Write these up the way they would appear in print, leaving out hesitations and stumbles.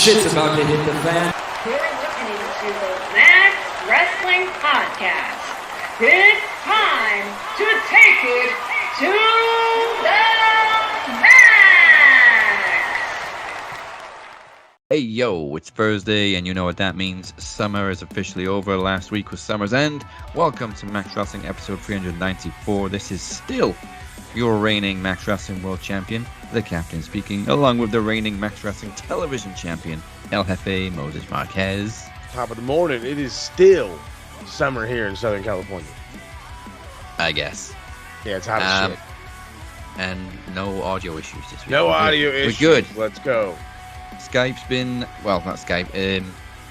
shit's about to hit the fan. You're listening to the Max Wrestling Podcast. It's time to take it to the max. Hey yo, it's Thursday, and you know what that means. Summer is officially over. Last week was Summer's End. Welcome to Max Wrestling episode 394. This is still your reigning Max Wrestling World Champion, the Captain speaking, along with the reigning Max Wrestling Television Champion, El Jefe Moses Marquez. Top of the morning, it is still summer here in Southern California. I guess. Yeah, it's hot as shit. And no audio issues this week. No audio issues. We're good. Let's go. Skype's been, well, not Skype,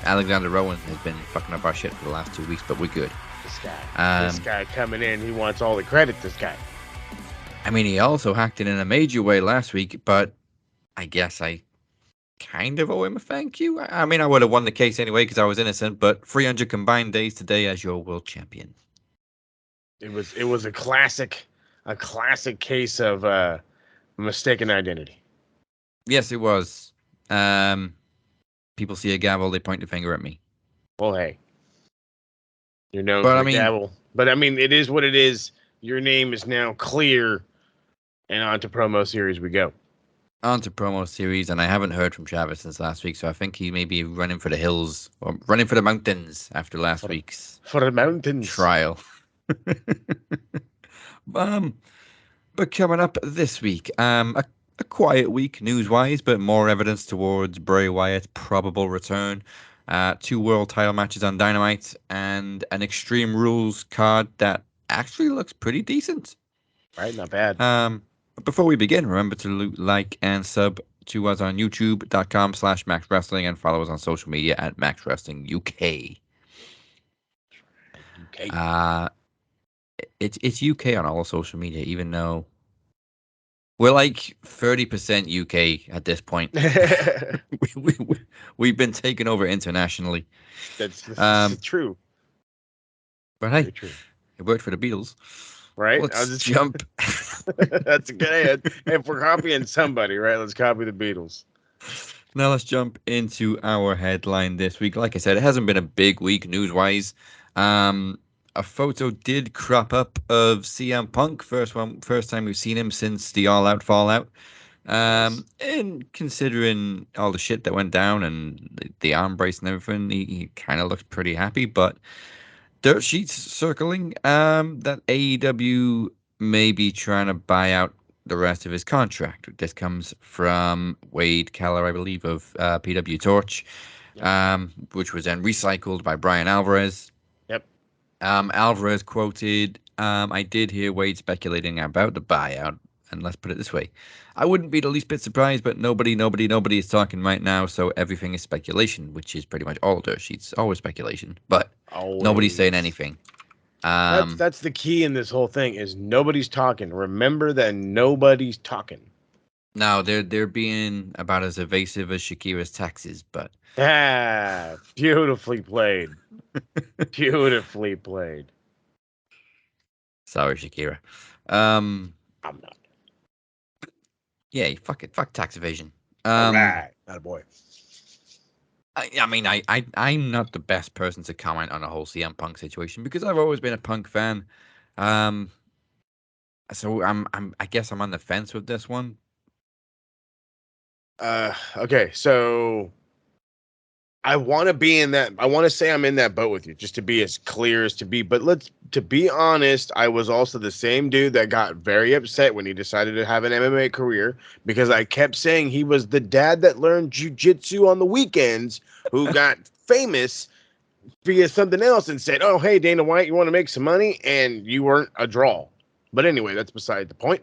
Alexander Rowan has been fucking up our shit for the last 2 weeks, but we're good. This guy coming in, he wants all the credit, this guy. I mean, he also hacked it in a major way last week, but I guess I kind of owe him a thank you. I mean, I would have won the case anyway because I was innocent, but 300 combined days today as your world champion. It was a classic case of mistaken identity. Yes, it was. People see a gavel, they point the finger at me. Well, hey, you're known But for I the mean- gavel. But I mean, it is what it is. Your name is now clear, and on to promo series we go. On to promo series, and I haven't heard from Travis since last week, so I think he may be running for the hills, or running for the mountains after last week's For the mountains. trial. But coming up this week, a quiet week news-wise, but more evidence towards Bray Wyatt's probable return. 2 world title matches on Dynamite, and an Extreme Rules card that actually looks pretty decent. Right, not bad. But before we begin, remember to like and sub to us on youtube.com/Max Wrestling and follow us on social media at Max Wrestling UK. Okay. It's UK on all social media, even though we're like 30% UK at this point. We've been taken over internationally. That's Um, true. But hey, Very true. it worked for the Beatles. Right? Let's jump. That's a good idea. If we're copying somebody, right? Let's copy the Beatles. Now let's jump into our headline this week. Like I said, it hasn't been a big week news-wise. A photo did crop up of CM Punk. First time we've seen him since the All Out Fallout. And considering all the shit that went down and the arm brace and everything, he kind of looks pretty happy. But dirt sheets circling that AEW may be trying to buy out the rest of his contract. This comes from Wade Keller, I believe, of PW Torch, which was then recycled by Brian Alvarez. Yep. Alvarez quoted, I did hear Wade speculating about the buyout, and let's put it this way. I wouldn't be the least bit surprised, but nobody is talking right now, so everything is speculation, which is pretty much all dirt sheets, always speculation, but nobody's saying anything. That's the key in this whole thing is nobody's talking. Remember that nobody's talking. Now, they're being about as evasive as Shakira's taxes, but... Beautifully played. Beautifully played. Sorry, Shakira. I'm not. Yeah, fuck it. Fuck tax evasion. All right. Attaboy. I mean, I'm not the best person to comment on the whole CM Punk situation because I've always been a Punk fan. So I guess I'm on the fence with this one. Okay, so I want to be in that. I want to say I'm in that boat with you, just to be as clear as to be. But to be honest, I was also the same dude that got very upset when he decided to have an MMA career because I kept saying he was the dad that learned jiu-jitsu on the weekends who got famous via something else and said, "Oh, hey, Dana White, you want to make some money?" And you weren't a draw. But anyway, that's beside the point.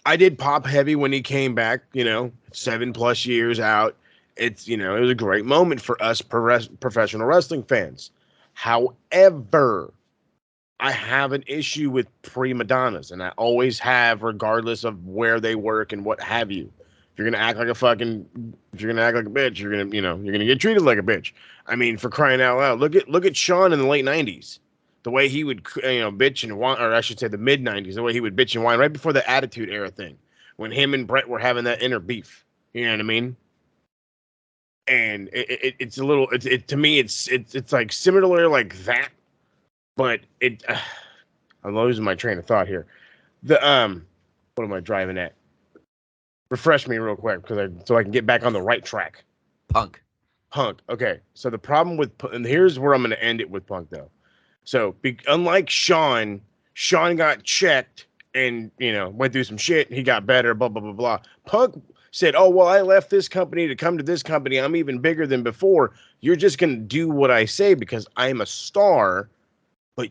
I did pop heavy when he came back. 7+ years out. It was a great moment for us professional wrestling fans. However, I have an issue with prima donnas, and I always have, regardless of where they work and what have you. If you're gonna act like a bitch, you're gonna get treated like a bitch. I mean, for crying out loud, look at Shawn in the late '90s. The way he would, bitch and whine, or I should say the mid '90s, the way he would bitch and whine right before the Attitude Era thing, when him and Brett were having that inner beef. You know what I mean? and it's a little. To me, it's like similar like that, but I'm losing my train of thought here. The what am I driving at? Refresh me real quick so I can get back on the right track. Punk. Okay, so the problem with and here's where I'm going to end it with Punk though. So unlike Sean got checked and went through some shit. He got better. Blah blah blah blah. Punk said, "Oh well, I left this company to come to this company. I'm even bigger than before. You're just going to do what I say because I'm a star." But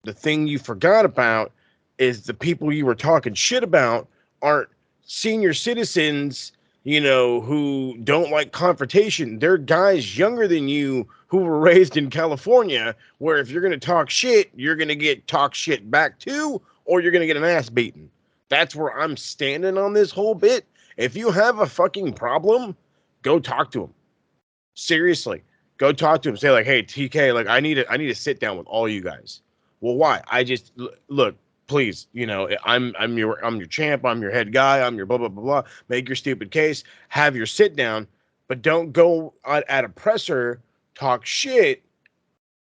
the thing you forgot about is the people you were talking shit about aren't senior citizens, who don't like confrontation. They're guys younger than you who were raised in California, where if you're going to talk shit, you're going to get talk shit back too, or you're going to get an ass beaten. That's where I'm standing on this whole bit. If you have a fucking problem, go talk to him. Seriously, go talk to him. Say like, "Hey, TK, like I need to sit down with all you guys." Well, why? I just look, please, I'm your champ, I'm your head guy, I'm your blah blah blah blah. Make your stupid case, have your sit down, but don't go at a presser, talk shit,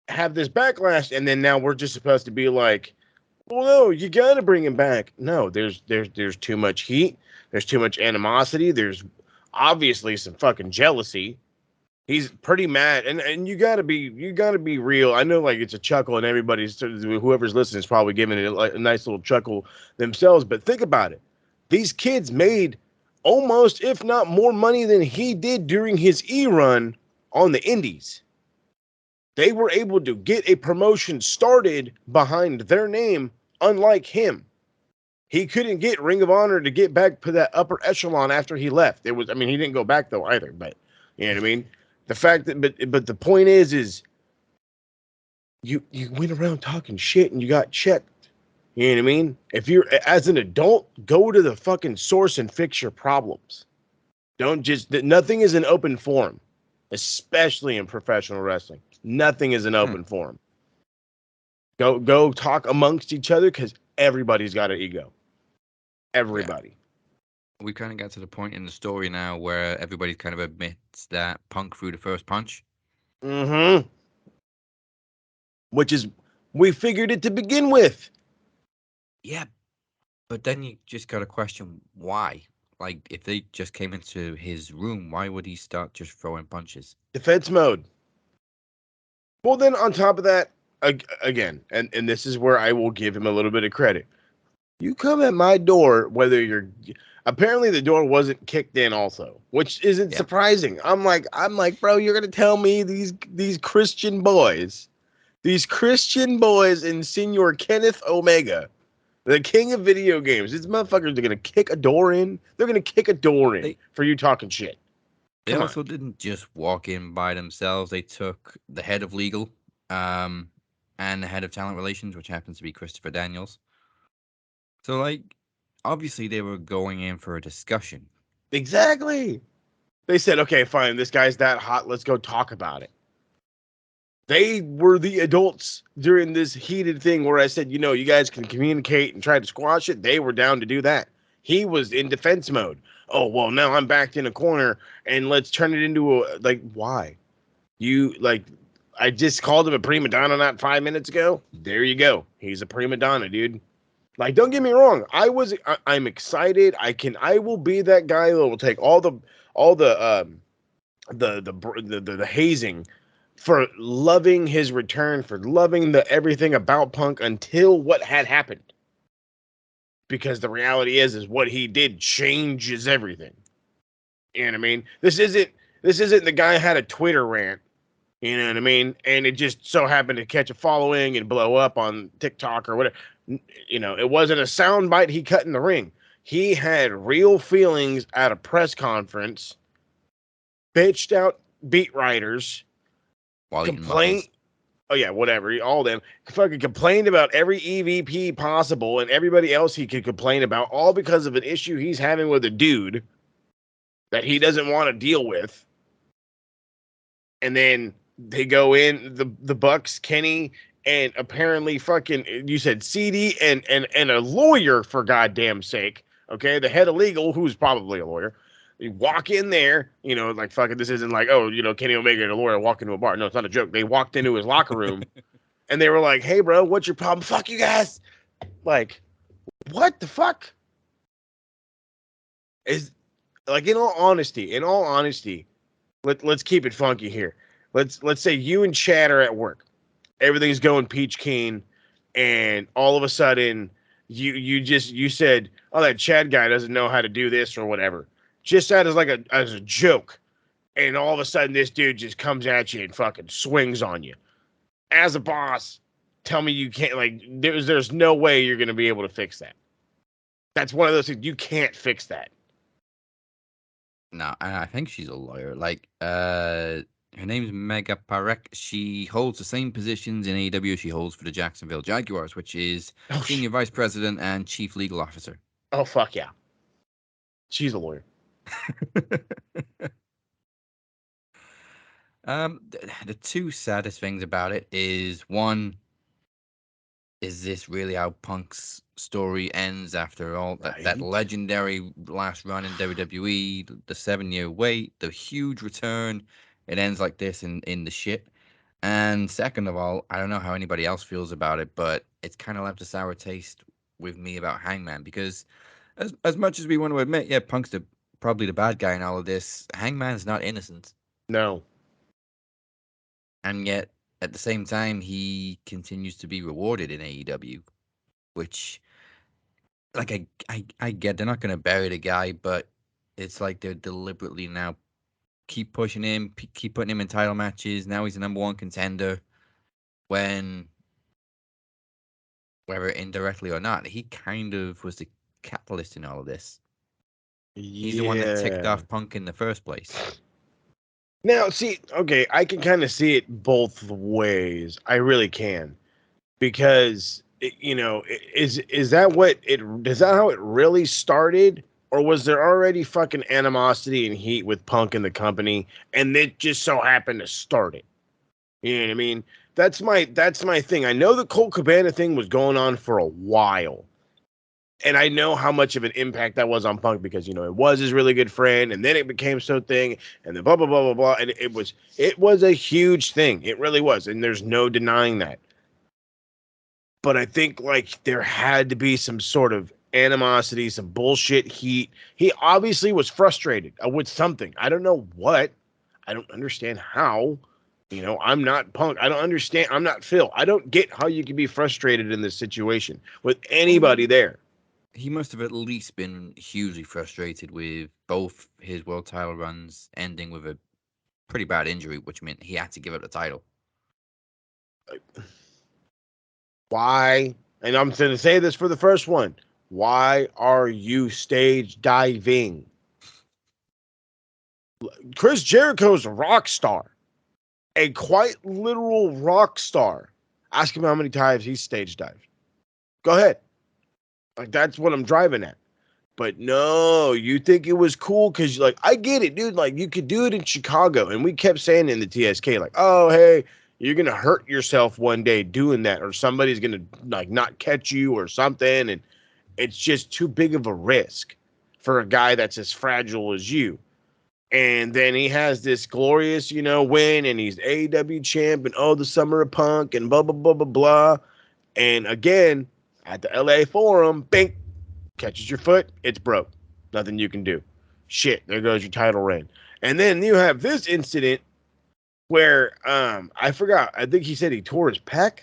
have this backlash, and then now we're just supposed to be like, well, no, you got to bring him back. No, there's too much heat, there's too much animosity, there's obviously some fucking jealousy. He's pretty mad, and you gotta be real. I know, like it's a chuckle, and whoever's listening is probably giving it a nice little chuckle themselves. But think about it: these kids made almost, if not more, money than he did during his run on the Indies. They were able to get a promotion started behind their name, unlike him. He couldn't get Ring of Honor to get back to that upper echelon after he left. He didn't go back though either. But you know what I mean. The fact that, but the point is you went around talking shit and you got checked. You know what I mean? If you're as an adult, go to the fucking source and fix your problems. Don't nothing is an open forum, especially in professional wrestling. Nothing is an open forum. Go talk amongst each other because everybody's got an ego. Everybody. Yeah. We kind of got to the point in the story now where everybody kind of admits that Punk threw the first punch. Mm-hmm. Which is, we figured it to begin with. Yeah, but then you just got to question why. Like, if they just came into his room, why would he start just throwing punches? Defense mode. Well, then on top of that, again, and this is where I will give him a little bit of credit. You come at my door, whether you're... Apparently the door wasn't kicked in also, which isn't surprising. I'm like, bro, you're going to tell me these Christian boys and Senor Kenneth Omega, the king of video games, these motherfuckers are going to kick a door in? They're going to kick a door in for you talking shit. They also didn't just walk in by themselves. They took the head of legal and the head of talent relations, which happens to be Christopher Daniels. So, like, obviously they were going in for a discussion. Exactly. They said, okay, fine, this guy's that hot. Let's go talk about it. They were the adults during this heated thing where I said, you guys can communicate and try to squash it. They were down to do that. He was in defense mode. Oh, well, now I'm backed in a corner and let's turn it into why? I just called him a prima donna not 5 minutes ago. There you go. He's a prima donna, dude. Like, don't get me wrong. I'm excited. I will be that guy that will take all the hazing for loving his return, for loving everything about Punk until what had happened. Because the reality is what he did changes everything. You know what I mean? This isn't the guy had a Twitter rant. You know what I mean? And it just so happened to catch a following and blow up on TikTok or whatever. It wasn't a soundbite he cut in the ring. He had real feelings at a press conference, bitched out beat writers, complained. Oh yeah, whatever. All them fucking complained about every EVP possible and everybody else he could complain about, all because of an issue he's having with a dude that he doesn't want to deal with. And then they go in the Bucks, Kenny, and apparently fucking, you said CD and a lawyer, for goddamn sake. Okay, the head of legal, who's probably a lawyer. You walk in there, like fucking. This isn't like, oh, Kenny Omega and a lawyer walk into a bar. No, it's not a joke. They walked into his locker room, and they were like, "Hey, bro, what's your problem? Fuck you guys." Like, what the fuck? Is like in all honesty, let's keep it funky here. Let's say you and Chad are at work. Everything's going peach keen, and all of a sudden you said, "Oh, that Chad guy doesn't know how to do this or whatever." Just that as a joke, and all of a sudden this dude just comes at you and fucking swings on you. As a boss, tell me you can't, like, there's no way you're gonna be able to fix that. That's one of those things you can't fix that. No, I think she's a lawyer. Like, her name's Mega Parek. She holds the same positions in AEW she holds for the Jacksonville Jaguars, which is Senior Vice President and Chief Legal Officer. Oh, fuck yeah. She's a lawyer. The two saddest things about it is, one, is this really how Punk's story ends after all that legendary last run in WWE, the 7-year wait, the huge return? It ends like this in the shit. And second of all, I don't know how anybody else feels about it, but it's kind of left a sour taste with me about Hangman, because as much as we want to admit, yeah, Punk's probably the bad guy in all of this, Hangman's not innocent. No. And yet, at the same time, he continues to be rewarded in AEW, which, like, I get they're not going to bury the guy, but it's like they're deliberately now keep pushing him, keep putting him in title matches. Now he's the #1 contender, when, whether indirectly or not, he kind of was the catalyst in all of this. Yeah. He's the one that ticked off Punk in the first place. Now, see, okay, I can kind of see it both ways. I really can, because is that how it really started, or was there already fucking animosity and heat with Punk and the company, and it just so happened to start it? You know what I mean? That's my thing. I know the Colt Cabana thing was going on for a while. And I know how much of an impact that was on Punk, because, it was his really good friend, and then it became so thing, and then blah, blah, blah, blah, blah. And it was a huge thing. It really was. And there's no denying that. But I think, like, there had to be some sort of animosity, some bullshit heat. He obviously was frustrated with something. I don't know what. I don't understand how. I'm not Punk. I don't understand. I'm not Phil. I don't get how you can be frustrated in this situation with anybody there. He must have at least been hugely frustrated with both his world title runs ending with a pretty bad injury, which meant he had to give up the title. Why? And I'm going to say this for the first one. Why are you stage diving? Chris Jericho's a rock star. A quite literal rock star. Ask him how many times he's stage dived. Go ahead. Like, that's what I'm driving at. But no, you think it was cool because, like, I get it, dude. Like, you could do it in Chicago. And we kept saying in the TSK, like, oh, hey, you're going to hurt yourself one day doing that. Or somebody's going to, like, not catch you or something. And it's just too big of a risk for a guy that's as fragile as you. And then he has this glorious, win. And he's AEW champ. And, oh, the Summer of Punk. And blah, blah, blah, blah, blah. And again, at the LA Forum, bink. Catches your foot, it's broke. Nothing you can do. Shit, there goes your title reign. And then you have this incident where I forgot. I think he said he tore his pec.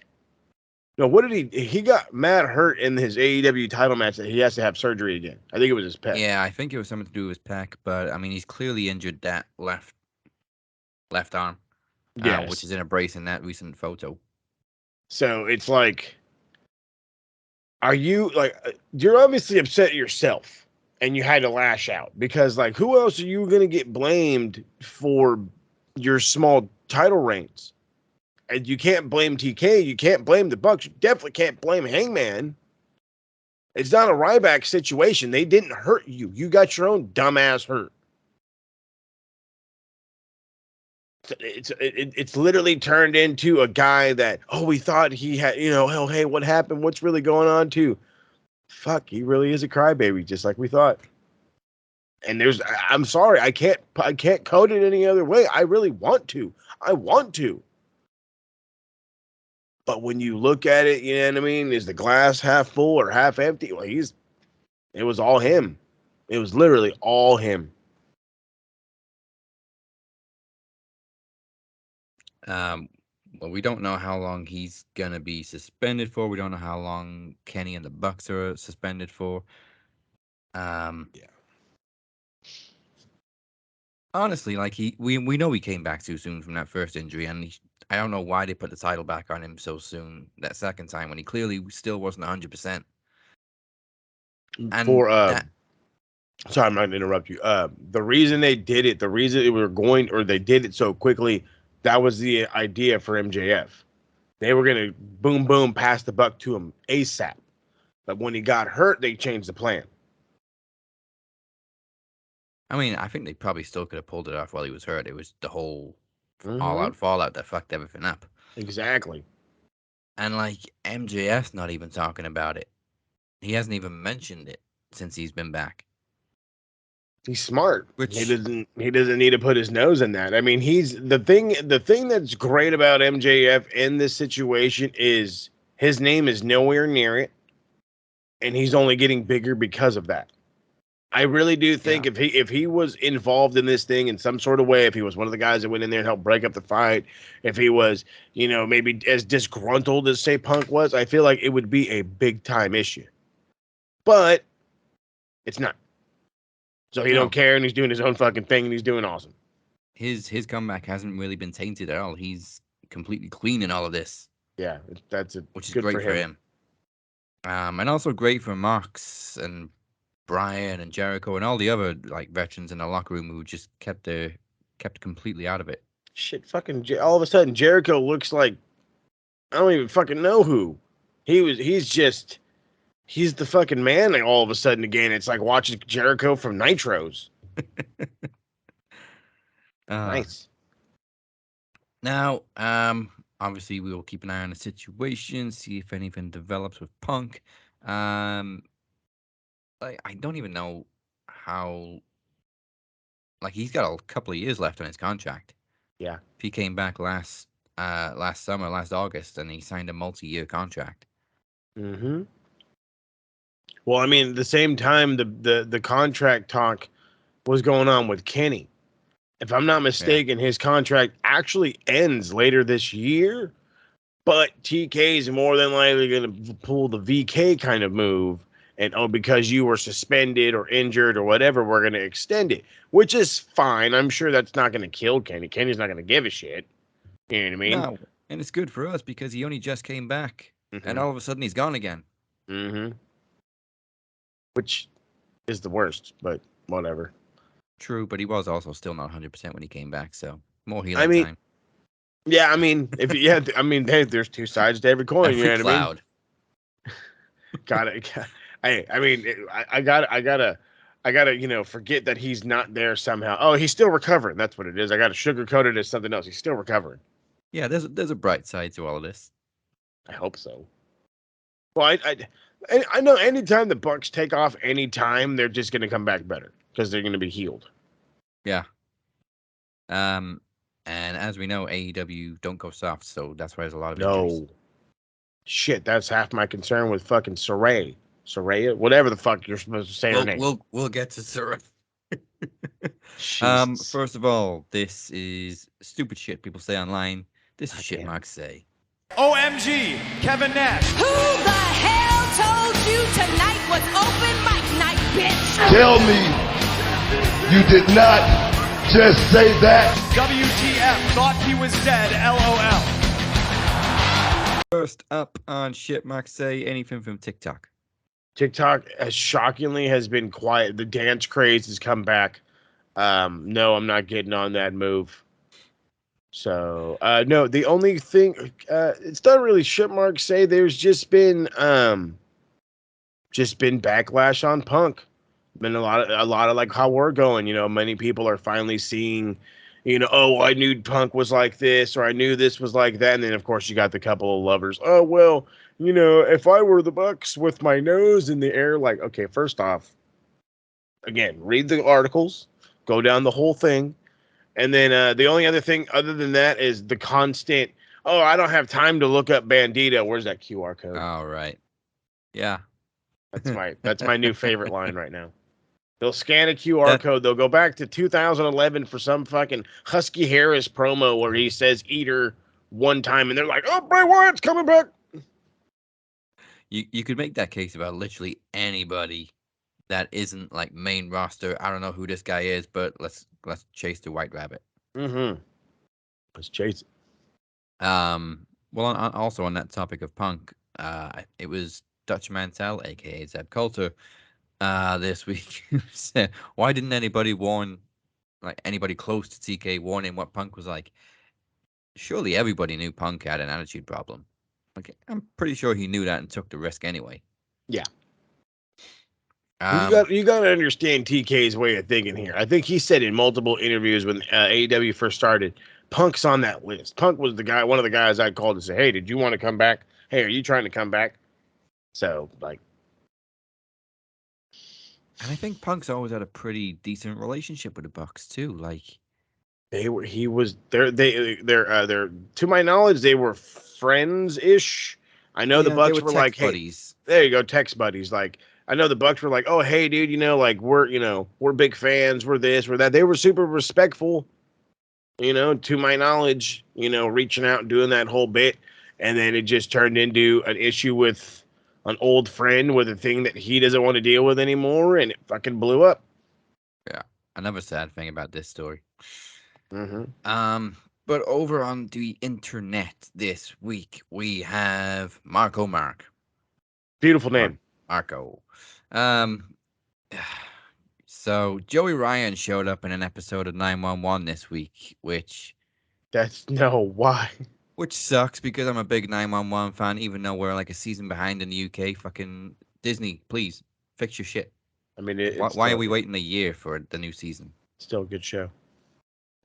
No, what did he got mad hurt in his AEW title match that he has to have surgery again. I think it was his pec. Yeah, I think it was something to do with his pec, but I mean, he's clearly injured that left arm, Yes. which is in a brace in that recent photo. So it's like, are you, like, you're obviously upset yourself and you had to lash out, because, like, who else are you going to get blamed for your small title reigns? And you can't blame TK. You can't blame the Bucks. You definitely can't blame Hangman. It's not a Ryback situation. They didn't hurt you. You got your own dumbass hurt. It's literally turned into a guy that, oh, we thought he had, oh, hey, what happened? What's really going on too? Fuck, he really is a crybaby, just like we thought. And I'm sorry, I can't code it any other way. I really want to. I want to. But when you look at it, you know what I mean? Is the glass half full or half empty? Well, it was all him. It was literally all him. Well, we don't know how long he's gonna be suspended for. We don't know how long Kenny and the Bucks are suspended for. Yeah. Honestly, like we know he came back too soon from that first injury, and I don't know why they put the title back on him so soon that second time when he clearly still wasn't 100%. And sorry, I'm not going to interrupt you. The reason they did it, the reason they did it so quickly, that was the idea for MJF. They were going to boom, pass the buck to him ASAP. But when he got hurt, they changed the plan. I mean, I think they probably still could have pulled it off while he was hurt. It was the whole all-out fallout that fucked everything up. Exactly. And like MJF's not even talking about it. He hasn't even mentioned it since he's been back. He's smart. He doesn't need to put his nose in that. I mean, the thing that's great about MJF in this situation is his name is nowhere near it, and he's only getting bigger because of that. I really do think if he was involved in this thing in some sort of way, if he was one of the guys that went in there and helped break up the fight, if he was, maybe as disgruntled as say Punk was, I feel like it would be a big time issue. But it's not. So he don't care, and he's doing his own fucking thing, and he's doing awesome. His comeback hasn't really been tainted at all. He's completely clean in all of this. Yeah, which is great for him. And also great for Mox and Brian and Jericho and all the other like veterans in the locker room who just kept completely out of it. Shit, fucking all of a sudden Jericho looks like I don't even fucking know who. He's the fucking man. Like all of a sudden again, it's like watching Jericho from Nitros. Nice. Now, obviously we will keep an eye on the situation, see if anything develops with Punk. I don't even know how. Like he's got a couple of years left on his contract. Yeah. He came back last August, and he signed a multi-year contract. Mm-hmm. Well, I mean, at the same time, the contract talk was going on with Kenny. If I'm not mistaken, his contract actually ends later this year, but TK is more than likely going to pull the VK kind of move. And, because you were suspended or injured or whatever, we're going to extend it, which is fine. I'm sure that's not going to kill Kenny. Kenny's not going to give a shit. You know what I mean? No, and it's good for us because he only just came back, and all of a sudden he's gone again. Mm-hmm. Which is the worst, but whatever. True, but he was also still not 100% when he came back, so more healing time. Yeah, I mean, there's two sides to every coin. You know what I mean? I gotta, forget that he's not there somehow. Oh, he's still recovering. That's what it is. I gotta sugarcoat it as something else. He's still recovering. Yeah, there's a bright side to all of this. I hope so. Well, I know anytime the Bucks take off any time, they're just gonna come back better because they're gonna be healed. Yeah. And as we know, AEW don't go soft, so that's why there's a lot of injuries. No. Shit, that's half my concern with fucking Saraya, whatever the fuck you're supposed to say her name. We'll get to Saraya. Jesus. First of all, this is stupid shit people say online. This is shit Mark say. OMG, Kevin Nash. Who the hell told you tonight was open mic night, bitch? Tell me you did not just say that. WTF, thought he was dead, LOL. First up on shit Mark say, anything from TikTok? TikTok shockingly has been quiet. The dance craze has come back. No, I'm not getting on that move. So, no, the only thing, it's not really shit Mark say. There's just been backlash on Punk. Been a lot of like how we're going, many people are finally seeing, oh, I knew Punk was like this, or I knew this was like that. And then of course you got the couple of lovers. Oh, well, if I were the Bucks with my nose in the air, like, okay, first off, Again, read the articles, go down the whole thing. And then the only other thing other than that is the constant, oh, I don't have time to look up Bandito. Where's that QR code? All right. Yeah. That's my new favorite line right now. They'll scan a QR That code. They'll go back to 2011 for some fucking Husky Harris promo where he says "eater" one time, and they're like, "Oh, Bray Wyatt's coming back." you could make that case about literally anybody that isn't like main roster. I don't know who this guy is, but let's chase the White Rabbit. Mm-hmm. Let's chase it. Well, also on that topic of Punk, it was Dutch Mantel, aka Zeb Coulter, this week. Said, why didn't anybody warn, like anybody close to TK, warn him what Punk was like? Surely everybody knew Punk had an attitude problem. Like, I'm pretty sure he knew that and took the risk anyway. Yeah. Um, You got to understand TK's way of thinking here. I think he said in multiple interviews when AEW first started, Punk's on that list. Punk was one of the guys I called to say, "Hey, did you want to come back? Hey, are you trying to come back?" So, like, and I think Punk's always had a pretty decent relationship with the Bucks too. Like, they're to my knowledge, they were friends-ish. I know the yeah, they Bucks were like, text "Hey, buddies. there you go, text buddies." Like, I know the Bucks were like, "Oh, hey, dude, like we're big fans. We're this, we're that." They were super respectful, to my knowledge, reaching out and doing that whole bit. And then it just turned into an issue with an old friend with a thing that he doesn't want to deal with anymore. And it fucking blew up. Yeah, another sad thing about this story. Mm-hmm. But over on the internet this week, we have Marco Mark. Beautiful name. Marco. So Joey Ryan showed up in an episode of 911 this week, which Why? which sucks because I'm a big 911 fan, even though we're like a season behind in the UK. Fucking Disney, please fix your shit. I mean, Why are we waiting a year for the new season? Still a good show.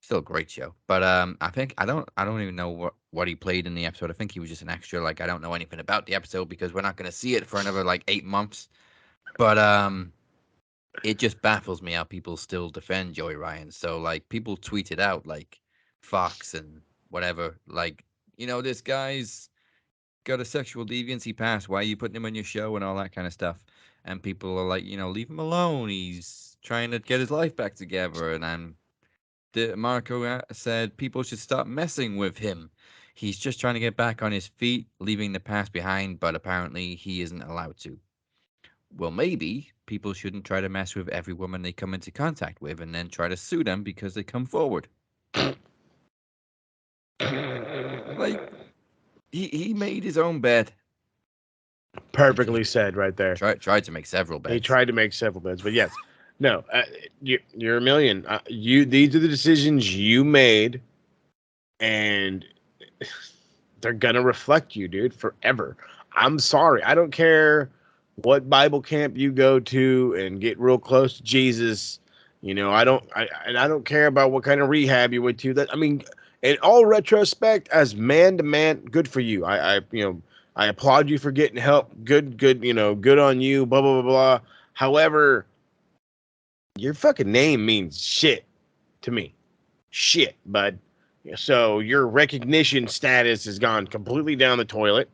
Still a great show, but I think I don't even know what he played in the episode. I think he was just an extra. Like, I don't know anything about the episode because we're not going to see it for another like 8 months. But it just baffles me how people still defend Joey Ryan. So like people tweeted out like Fox and whatever, like, this guy's got a sexual deviancy past. Why are you putting him on your show and all that kind of stuff? And people are like, leave him alone. He's trying to get his life back together. And Marco said people should stop messing with him. He's just trying to get back on his feet, leaving the past behind, but apparently he isn't allowed to. Well, maybe people shouldn't try to mess with every woman they come into contact with and then try to sue them because they come forward. Like, he made his own bed. Perfectly said right there. Tried to make several beds. He tried to make several beds, but yes. No, you're a million. These are the decisions you made, and they're gonna reflect you, dude, forever. I'm sorry. I don't care what Bible camp you go to and get real close to Jesus. I don't care about what kind of rehab you went to. That, I mean, in all retrospect, as man to man, good for you. I applaud you for getting help. Good, good on you. Blah blah blah blah. However, your fucking name means shit to me. Shit, bud. So your recognition status has gone completely down the toilet.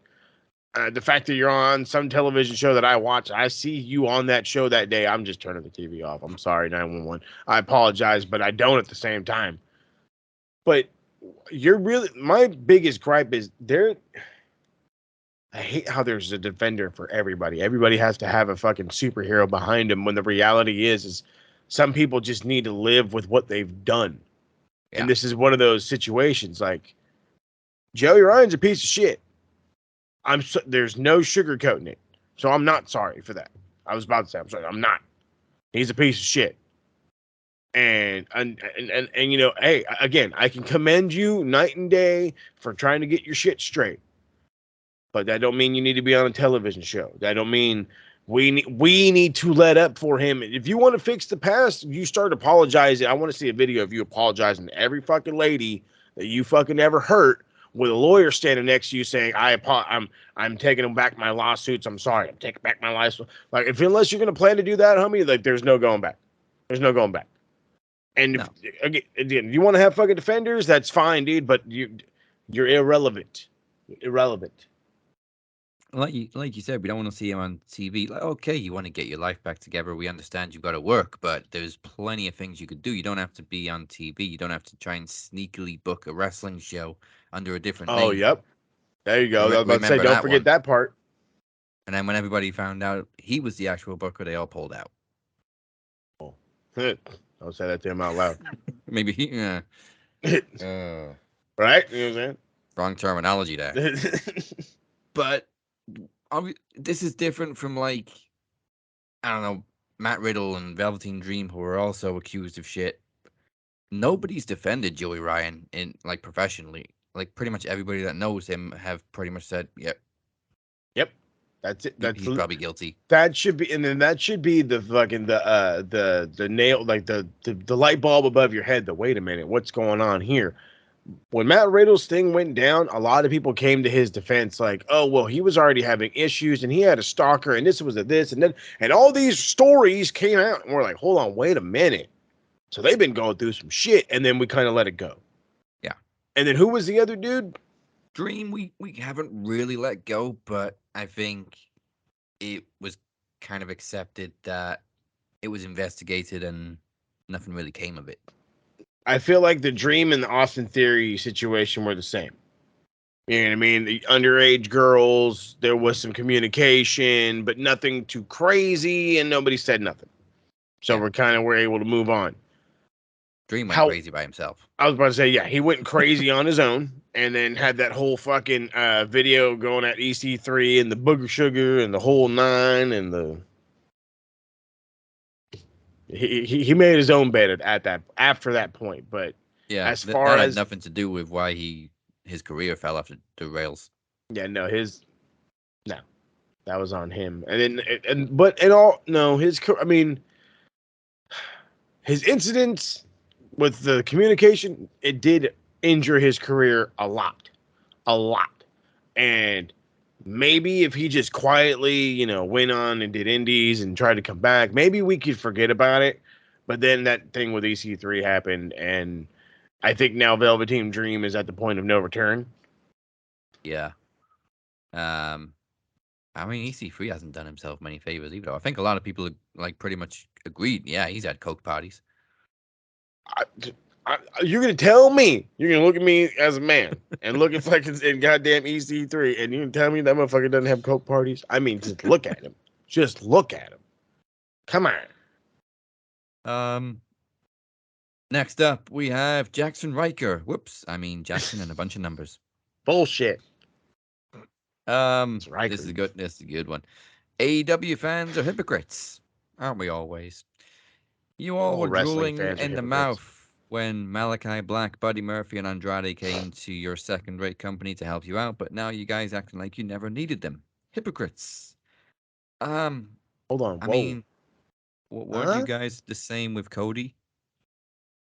The fact that you're on some television show that I watch, I see you on that show that day, I'm just turning the TV off. I'm sorry, 911. I apologize, but I don't at the same time. But my biggest gripe is I hate how there's a defender for everybody. Everybody has to have a fucking superhero behind them when the reality is some people just need to live with what they've done. Yeah. And this is one of those situations. Like, Joey Ryan's a piece of shit. There's no sugarcoating it. So I'm not sorry for that. I was about to say, I'm sorry. I'm not. He's a piece of shit. And hey, again, I can commend you night and day for trying to get your shit straight. But that don't mean you need to be on a television show. That don't mean we need to let up for him. If you want to fix the past, you start apologizing. I want to see a video of you apologizing to every fucking lady that you fucking ever hurt, with a lawyer standing next to you saying, I'm taking back my lawsuits. I'm sorry. I'm taking back my lawsuits. Like, unless you're going to plan to do that, homie, like, there's no going back. There's no going back. And No. again, you want to have fucking defenders? That's fine, dude. But you're irrelevant. Irrelevant. Like you said, we don't want to see him on TV. Like, okay, you want to get your life back together. We understand you've got to work, but there's plenty of things you could do. You don't have to be on TV. You don't have to try and sneakily book a wrestling show under a different name. Oh, yep. There you go. I was about to say, Remember don't that forget one. that part. And then when everybody found out he was the actual booker, they all pulled out. Don't say that to him out loud. Maybe he, Right? You know what I'm saying? wrong terminology there. But this is different from, like, I don't know, Matt Riddle and Velveteen Dream, who are also accused of shit. Nobody's defended Joey Ryan in, like, professionally. Like, pretty much everybody that knows him have pretty much said, yep. That's it. He's probably guilty. That should be, and then that should be the fucking the nail, like the light bulb above your head. Wait a minute, what's going on here? When Matt Riddle's thing went down, a lot of people came to his defense, like, oh well, he was already having issues, and he had a stalker, and this was a this, and then, and all these stories came out, and we're like, hold on, wait a minute. So they've been going through some shit, and then we kind of let it go. Yeah. And then who was the other dude? Dream, we haven't really let go, but I think it was kind of accepted that it was investigated and nothing really came of it. I feel like the Dream and the Austin Theory situation were the same. You know what I mean? The underage girls, there was some communication, but nothing too crazy, and nobody said nothing. So Yeah. we're able to move on. Dream went crazy by himself. I was about to say, yeah, he went crazy on his own, and then had that whole fucking video going at EC3 and the booger sugar and the whole nine and the. He made his own bed after that point, but Yeah, as far that as had nothing to do with why his career fell off the rails. yeah, no, that was on him, and then his incidents with the communication, it did injure his career a lot, and maybe if he just quietly, went on and did indies and tried to come back, maybe we could forget about it. But then that thing with EC3 happened, and I think now Velveteen Dream is at the point of no return. Yeah. I mean, EC3 hasn't done himself many favors either. I think a lot of people like pretty much agreed. Yeah, he's had coke parties. You're gonna tell me, you're gonna look at me as a man and look at fucking in goddamn EC3, and you can tell me that motherfucker doesn't have coke parties? I mean, just look at him. Just look at him. Come on. Next up, we have Jackson Riker. Jackson and a bunch of numbers. Bullshit. This is a good one. AEW fans are hypocrites, aren't we always? You all were drooling in the mouth when Malachi Black, Buddy Murphy, and Andrade came to your second-rate company to help you out, but now you guys acting like you never needed them. Hypocrites. Hold on. I mean, weren't you guys the same with Cody?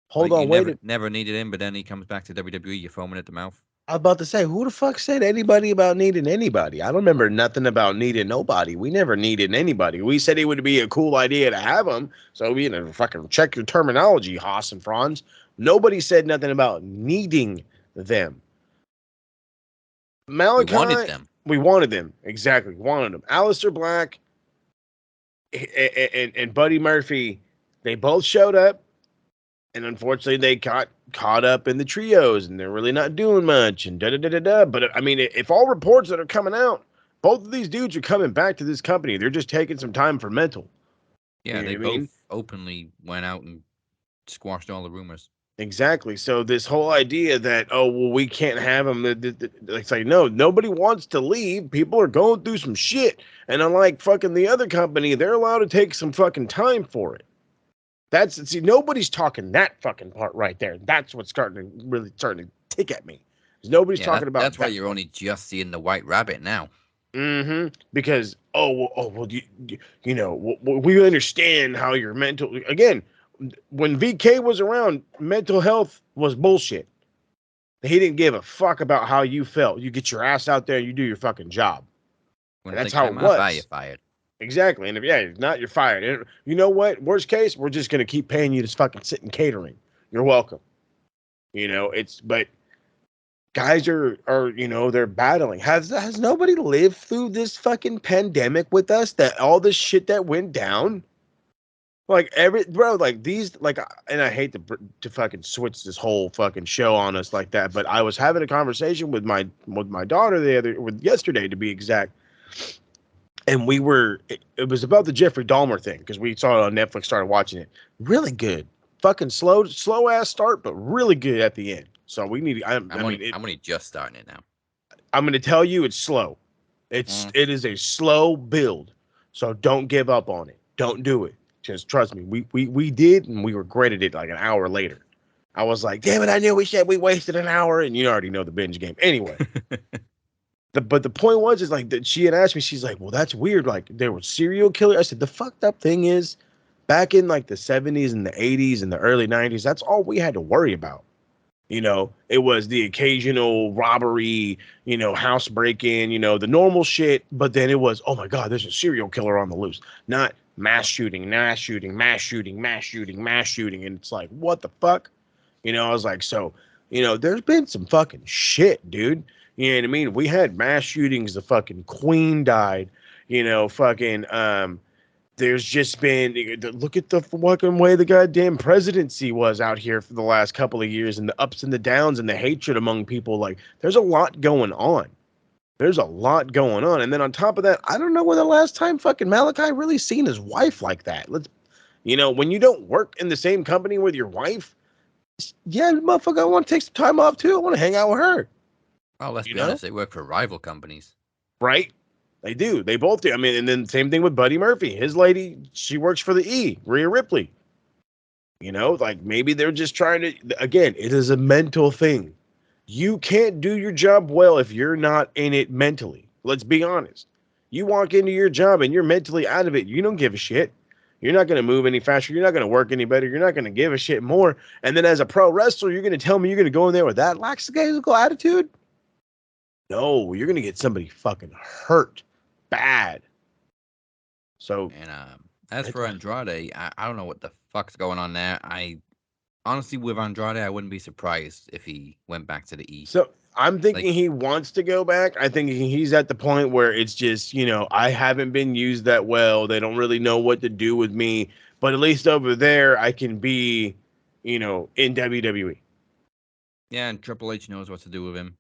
Hold on, wait. Never needed him, but then he comes back to WWE, you're foaming at the mouth. I was about to say, who the fuck said anybody about needing anybody? I don't remember nothing about needing nobody. We never needed anybody. We said it would be a cool idea to have them. So we fucking check your terminology, Haas and Franz. Nobody said nothing about needing them. Malachi, we wanted them. Exactly. We wanted them. Aleister Black and Buddy Murphy, they both showed up. And unfortunately, they got caught up in the trios, and they're really not doing much, and da-da-da-da-da. But, I mean, if all reports that are coming out, both of these dudes are coming back to this company. They're just taking some time for mental. Yeah, they both openly went out and squashed all the rumors. Exactly. So this whole idea that, we can't have them, it's like, no, nobody wants to leave. People are going through some shit. And unlike fucking the other company, they're allowed to take some fucking time for it. Nobody's talking that fucking part right there. That's what's starting to tick at me. Nobody's talking about. That's why you're only just seeing the White Rabbit now. Mm-hmm. Because we understand how your mental. Again, when VK was around, mental health was bullshit. He didn't give a fuck about how you felt. You get your ass out there and you do your fucking job. When that's how it was. You're fired. Exactly. And if not, you're fired. And you know what? Worst case, we're just gonna keep paying you to fucking sit in catering. You're welcome. But guys are they're battling. Has nobody lived through this fucking pandemic with us? That all this shit that went down? Like and I hate to fucking switch this whole fucking show on us like that, but I was having a conversation with my daughter yesterday to be exact, and it was about the Jeffrey Dahmer thing because we saw it on Netflix, started watching it. Really good, fucking slow ass start, but really good at the end. So we need. I'm only just starting it now. I'm going to tell you, it's slow. It is a slow build, so don't give up on it. Don't do it. Just trust me. We did, and we regretted it like an hour later. I was like, damn it, I knew we wasted an hour, and you already know the binge game. Anyway, but the point is like that she had asked me, she's like, well, that's weird. Like there were serial killers. I said, the fucked up thing is, back in like the 70s and the 80s and the early 90s, that's all we had to worry about. It was the occasional robbery, house break-in, the normal shit. But then it was, oh my God, there's a serial killer on the loose. Not mass shooting, mass shooting, mass shooting, mass shooting, mass shooting. And it's like, what the fuck? I was like, so, there's been some fucking shit, dude. You know what I mean? We had mass shootings. The fucking Queen died, there's just been, look at the fucking way the goddamn presidency was out here for the last couple of years, and the ups and the downs and the hatred among people. Like, there's a lot going on. And then on top of that, I don't know when the last time fucking Malachi really seen his wife like that. When you don't work in the same company with your wife, yeah, motherfucker, I want to take some time off too. I want to hang out with her. Well, let's be honest, they work for rival companies. Right? They do. They both do. I mean, and then same thing with Buddy Murphy. His lady, she works for the E, Rhea Ripley. Like maybe they're just trying to, again, it is a mental thing. You can't do your job well if you're not in it mentally. Let's be honest. You walk into your job and you're mentally out of it. You don't give a shit. You're not going to move any faster. You're not going to work any better. You're not going to give a shit more. And then as a pro wrestler, you're going to tell me you're going to go in there with that lackadaisical attitude? No, you're going to get somebody fucking hurt. Bad. So, and as for Andrade, I don't know what the fuck's going on there. I honestly, with Andrade, I wouldn't be surprised if he went back to the E. So I'm thinking he wants to go back. I think he's at the point where it's just, I haven't been used that well. They don't really know what to do with me. But at least over there, I can be, in WWE. Yeah, and Triple H knows what to do with him.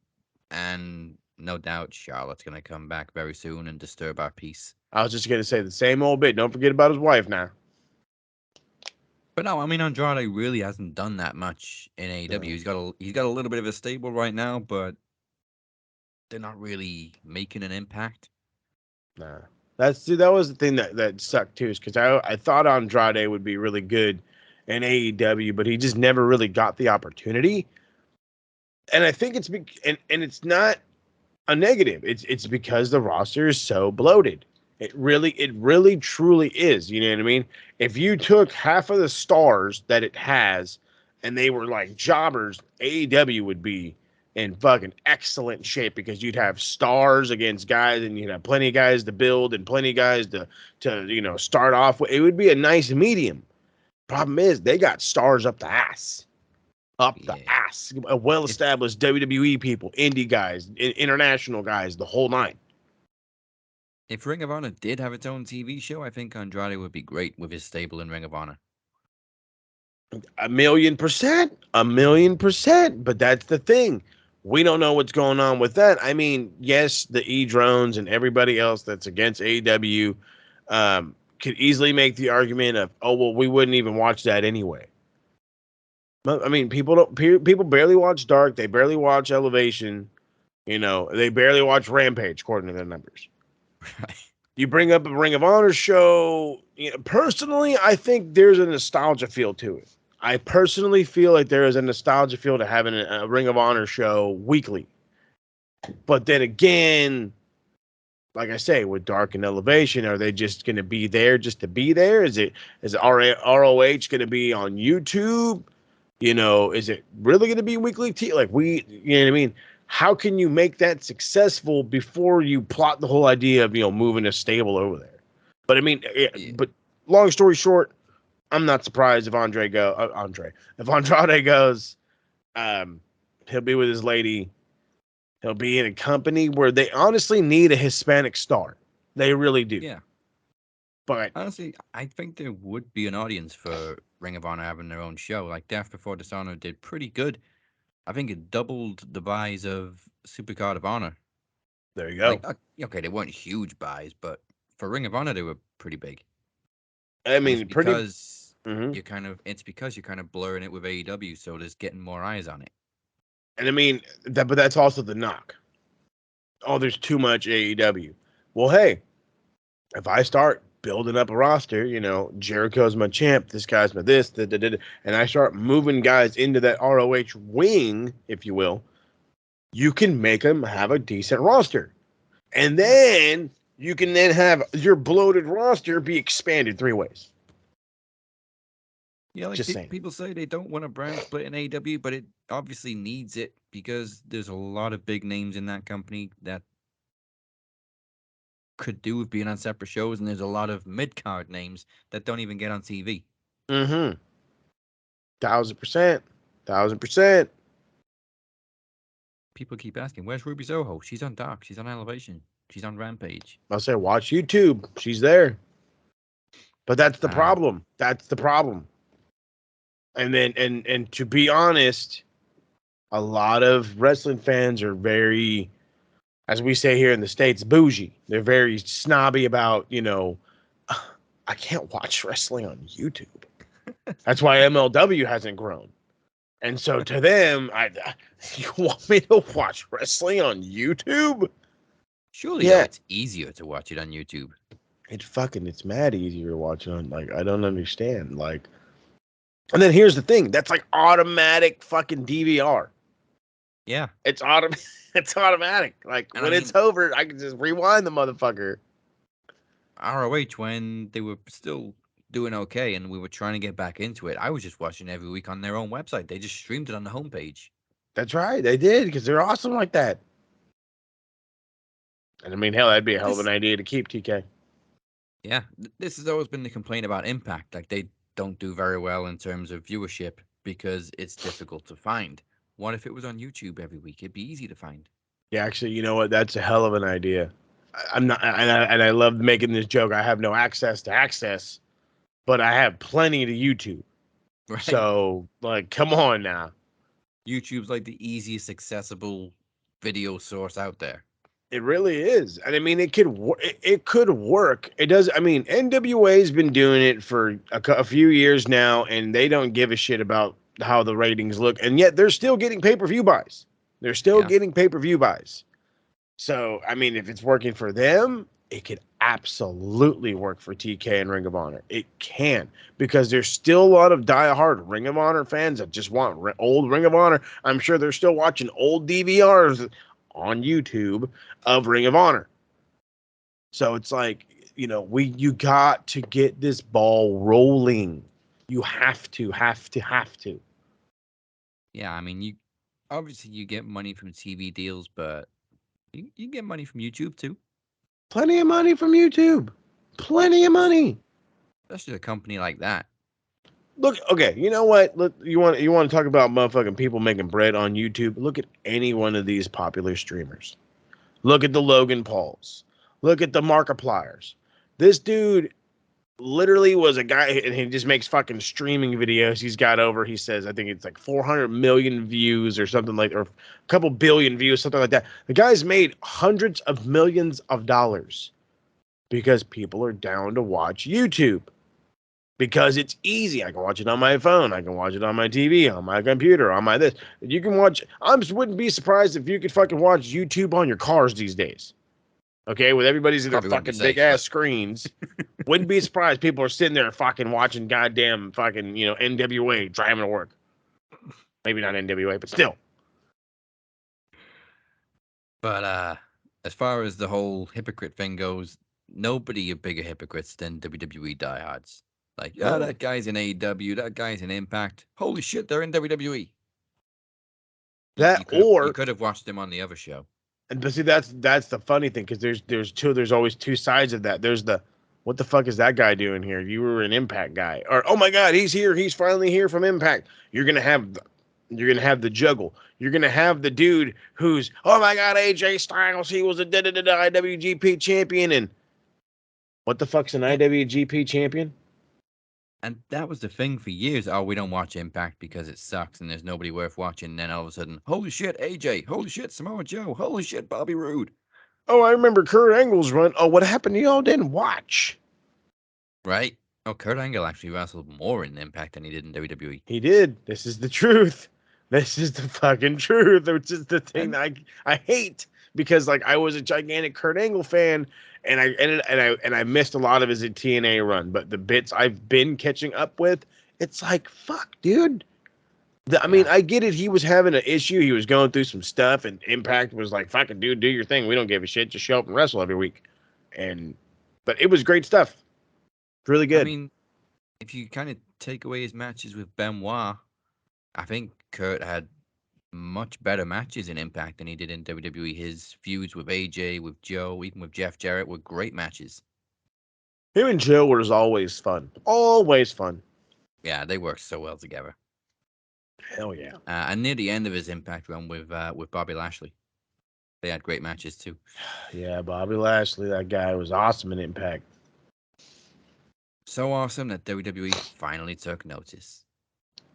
And no doubt Charlotte's going to come back very soon and disturb our peace. I was just going to say the same old bit. Don't forget about his wife now. But no, I mean, Andrade really hasn't done that much in AEW. No. He's got a little bit of a stable right now, but they're not really making an impact. Nah. That was the thing that sucked too, is because I thought Andrade would be really good in AEW, but he just never really got the opportunity. And I think it's and it's not a negative. It's because the roster is so bloated. It really truly is. You know what I mean? If you took half of the stars that it has and they were like jobbers, AEW would be in fucking excellent shape, because you'd have stars against guys, and you'd have plenty of guys to build and plenty of guys to start off with. It would be a nice medium. Problem is, they got stars up the ass. The ass. Well-established WWE people, indie guys, international guys, the whole nine. If Ring of Honor did have its own TV show, I think Andrade would be great with his stable in Ring of Honor. 1,000,000%. But that's the thing. We don't know what's going on with that. I mean, yes, the E-Drones and everybody else that's against AEW could easily make the argument of, oh, well, we wouldn't even watch that anyway. I mean, people barely watch Dark. They barely watch Elevation. They barely watch Rampage, according to their numbers. You bring up a Ring of Honor show. Personally, I think there's a nostalgia feel to it. I personally feel like there is a nostalgia feel to having a Ring of Honor show weekly. But then again, like I say, with Dark and Elevation, are they just going to be there just to be there? Is ROH going to be on YouTube? Is it really going to be weekly? You know what I mean? How can you make that successful before you plot the whole idea of, moving a stable over there? But I mean, but long story short, I'm not surprised if Andrade goes. He'll be with his lady. He'll be in a company where they honestly need a Hispanic star. They really do. Yeah. But honestly, I think there would be an audience for Ring of Honor having their own show. Like Death Before Dishonor did pretty good. I think it doubled the buys of Supercard of Honor. There you go. Like, okay, they weren't huge buys, but for Ring of Honor, they were pretty big. I mean, it's because Mhm. you're kind of blurring it with AEW, so there's getting more eyes on it. And I mean but that's also the knock. Oh, there's too much AEW. Well, hey, if I start building up a roster, Jericho's my champ, this guy's my this, and I start moving guys into that ROH wing, if you will, you can make them have a decent roster. And then you can then have your bloated roster be expanded 3 ways. Yeah, like Just saying. People say they don't want a brand split in AEW, but it obviously needs it because there's a lot of big names in that company that could do with being on separate shows, and there's a lot of mid-card names that don't even get on TV. 1,000%. 1,000%. People keep asking, where's Ruby Soho? She's on Dark. She's on Elevation. She's on Rampage. I'll say, watch YouTube. She's there. But that's the problem. That's the problem. And then, and to be honest, a lot of wrestling fans are very, as we say here in the States, bougie. They're very snobby about, I can't watch wrestling on YouTube. That's why MLW hasn't grown. And so to them, you want me to watch wrestling on YouTube? Surely, though, it's easier to watch it on YouTube. It's mad easier to watch on. Like, I don't understand. Like, and then here's the thing. That's like automatic fucking DVR. Yeah. It's automatic. Like, when it's over, I can just rewind the motherfucker. ROH, when they were still doing okay and we were trying to get back into it, I was just watching every week on their own website. They just streamed it on the homepage. That's right. They did, because they're awesome like that. And I mean, hell, that'd be a hell of an idea to keep, TK. Yeah. This has always been the complaint about Impact. Like, they don't do very well in terms of viewership because it's difficult to find. What if it was on YouTube every week? It'd be easy to find. Yeah, actually, you know what? That's a hell of an idea. I'm not, and I love making this joke. I have no access to access, but I have plenty to YouTube. Right. So, like, come on now. YouTube's like the easiest accessible video source out there. It really is. And I mean, it could work. It does. I mean, NWA's been doing it for a few years now, and they don't give a shit about how the ratings look. And yet they're still getting pay-per-view buys. They're still getting pay-per-view buys. So, I mean, if it's working for them, it could absolutely work for TK and Ring of Honor. It can, because there's still a lot of diehard Ring of Honor fans that just want old Ring of Honor. I'm sure they're still watching old DVRs on YouTube of Ring of Honor. So it's like, you got to get this ball rolling. You have to. Yeah, I mean, you get money from TV deals, but you get money from YouTube too. Plenty of money from YouTube. Plenty of money. Especially a company like that. Look, okay, you know what? Look, you want to talk about motherfucking people making bread on YouTube? Look at any one of these popular streamers. Look at the Logan Pauls. Look at the Markipliers. This dude literally was a guy, and he just makes fucking streaming videos. He's got over, he says, I think it's like 400 million views or something like, or a couple billion views, something like that. The guy's made hundreds of millions of dollars because people are down to watch YouTube. Because it's easy. I can watch it on my phone. I can watch it on my TV, on my computer, on my this. You can watch. I just wouldn't be surprised if you could fucking watch YouTube on your cars these days. Okay, with everybody's in their fucking big ass screens. Wouldn't be surprised people are sitting there fucking watching goddamn fucking, NWA driving to work. Maybe not NWA, but still. But as far as the whole hypocrite thing goes, nobody are bigger hypocrites than WWE diehards. Like, that guy's in AEW, that guy's in Impact. Holy shit, they're in WWE. You could have watched them on the other show. And but see, that's the funny thing, because there's always two sides of that. There's the what the fuck is that guy doing here? You were an Impact guy. Or, oh my God, he's here. He's finally here from Impact. You're going to have the juggle. You're going to have the dude who's, oh my God, AJ Styles. He was a IWGP champion. And what the fuck's an IWGP champion? And that was the thing for years. Oh, we don't watch Impact because it sucks and there's nobody worth watching. And then all of a sudden, holy shit, AJ. Holy shit, Samoa Joe. Holy shit, Bobby Roode. Oh, I remember Kurt Angle's run. Oh, what happened to y'all didn't watch? Right? Oh, Kurt Angle actually wrestled more in Impact than he did in WWE. He did. This is the truth. This is the fucking truth, which is the thing that I hate, because like I was a gigantic Kurt Angle fan, and I missed a lot of his TNA run, but the bits I've been catching up with, it's like, fuck, dude. I mean, I get it. He was having an issue. He was going through some stuff, and Impact was like, fucking dude, do your thing. We don't give a shit. Just show up and wrestle every week. But it was great stuff. Really good. I mean, if you kind of take away his matches with Benoit, I think Kurt had much better matches in Impact than he did in WWE. His feuds with AJ, with Joe, even with Jeff Jarrett were great matches. Him and Joe was always fun. Always fun. Yeah, they worked so well together. Hell yeah. And near the end of his Impact run with Bobby Lashley, they had great matches too. Yeah, Bobby Lashley, that guy was awesome in Impact. So awesome that WWE finally took notice.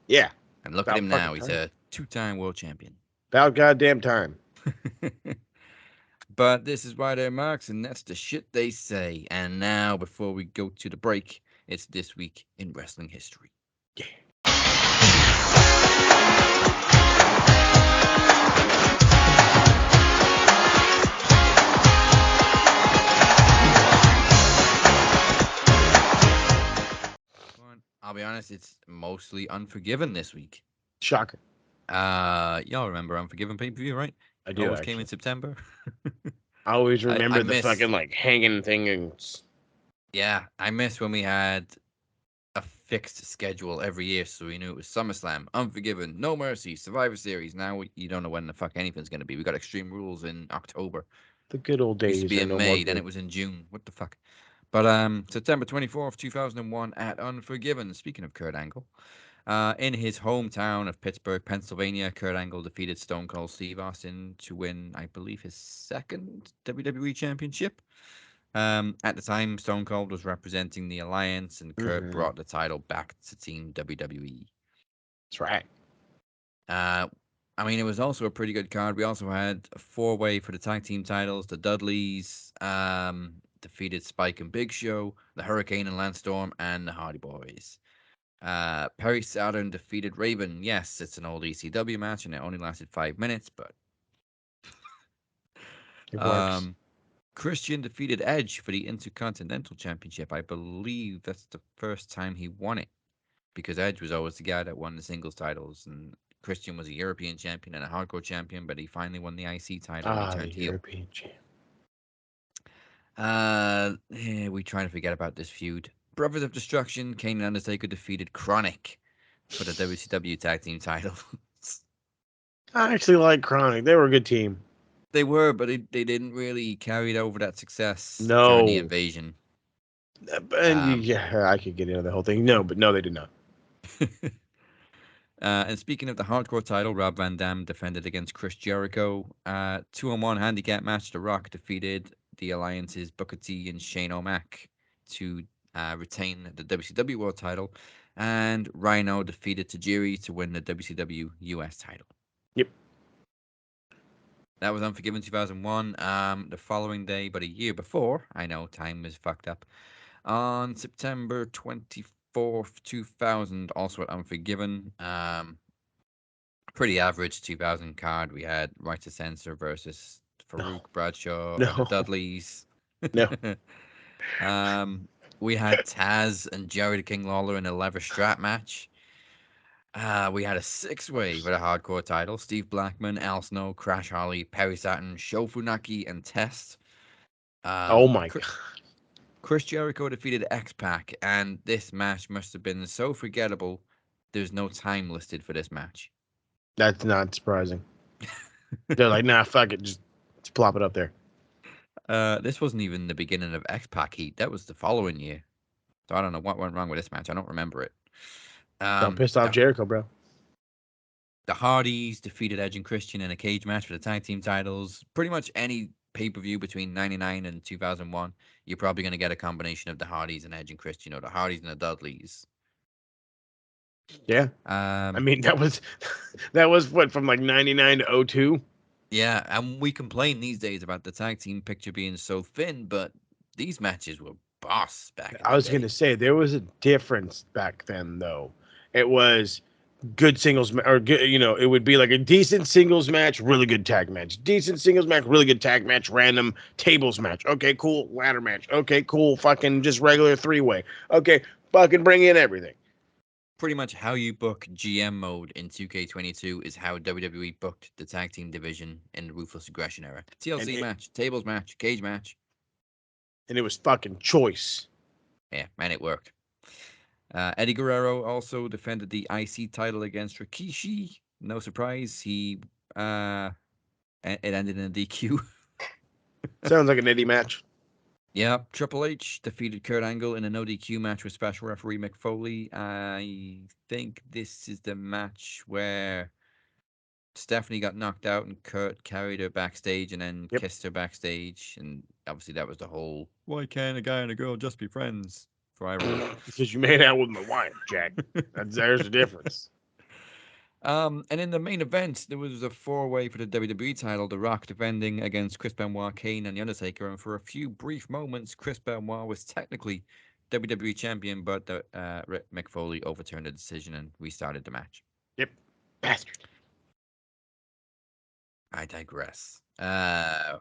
Yeah. And look at him now. He's a 2-time world champion. About goddamn time. But this is why they're marks, and that's the shit they say. And now, before we go to the break, it's This Week in Wrestling History. Yeah. I'll be honest, it's mostly Unforgiven this week. Shocker. Y'all remember Unforgiven pay-per-view, right? I do. Always came in September. I always remember I the miss, fucking like hanging thing. And yeah, I miss when we had a fixed schedule every year, so we knew it was SummerSlam, Unforgiven, No Mercy, Survivor Series. Now you don't know when the fuck anything's going to be. We got Extreme Rules in October. The good old days. It used to be in May, then it was in June. What the fuck? But September 24th, 2001 at Unforgiven, speaking of Kurt Angle, in his hometown of Pittsburgh, Pennsylvania, Kurt Angle defeated Stone Cold Steve Austin to win, I believe, his second WWE Championship. At the time, Stone Cold was representing the Alliance, and Kurt brought the title back to Team WWE. That's right. I mean, it was also a pretty good card. We also had a 4-way for the tag team titles. The Dudleys defeated Spike and Big Show, the Hurricane and Lance Storm, and the Hardy Boys. Perry Saturn defeated Raven. Yes, it's an old ECW match, and it only lasted 5 minutes, but It works. Christian defeated Edge for the Intercontinental Championship. I believe that's the first time he won it, because Edge was always the guy that won the singles titles, and Christian was a European champion and a hardcore champion, but he finally won the IC title and he turned heel. European champ. We trying to forget about this feud. Brothers of Destruction, Kane and Undertaker defeated Chronic for the WCW tag team titles. I actually like Chronic. They were a good team. They were, but they didn't really carry over that success No. during the invasion. And yeah, I could get into the whole thing. No, but no, they did not. And speaking of the hardcore title, Rob Van Dam defended against Chris Jericho. 2-on-1 handicap match. The Rock defeated the Alliance's Booker T and Shane O'Mac to retain the WCW World title. And Rhino defeated Tajiri to win the WCW US title. Yep. That was Unforgiven 2001. The following day, but a year before, I know time is fucked up, on September 24th, 2000, also at Unforgiven. Pretty average 2000 card. We had Right to Censor versus Farouk Bradshaw and the Dudleys. No. We had Taz and Jerry the King Lawler in a leather strap match. We had a 6-way for the hardcore title. Steve Blackman, Al Snow, Crash Holly, Perry Saturn, Sho Funaki, and Test. Oh my God. Chris Jericho defeated X-Pac, and this match must have been so forgettable, there's no time listed for this match. That's not surprising. They're like, nah, fuck it. Just plop it up there. This wasn't even the beginning of X-Pac Heat. That was the following year. So I don't know what went wrong with this match. I don't remember it. Don't piss off Jericho, bro. The Hardys defeated Edge and Christian in a cage match for the tag team titles. Pretty much any pay-per-view between 99 and 2001, you're probably going to get a combination of the Hardys and Edge and Christian, or the Hardys and the Dudleys. Yeah. I mean, that was what, from like 99 to 02? Yeah, and we complain these days about the tag team picture being so thin, but these matches were boss back in the I was day. going to say there was a difference back then, though. It was good singles or good, it would be like a decent singles match, really good tag match, decent singles match, really good tag match, random tables match. Okay, cool. Ladder match. Okay, cool. Fucking just regular 3-way. Okay, fucking bring in everything. Pretty much how you book GM mode in 2K22 is how WWE booked the tag team division in the Ruthless Aggression era. TLC match, tables match, cage match. And it was fucking choice. Yeah, man, it worked. Eddie Guerrero also defended the IC title against Rikishi. No surprise, it ended in a DQ. Sounds like an Eddie match. Yeah, Triple H defeated Kurt Angle in a no DQ match with special referee Mick Foley. I think this is the match where Stephanie got knocked out and Kurt carried her backstage and then kissed her backstage. And obviously that was the whole, why can't a guy and a girl just be friends? Because you made out with my wife, Jack. There's the difference. And in the main event, there was a 4-way for the WWE title. The Rock defending against Chris Benoit, Kane, and The Undertaker. And for a few brief moments, Chris Benoit was technically WWE champion, but Mick Foley overturned the decision and restarted the match. Yep, bastard. I digress.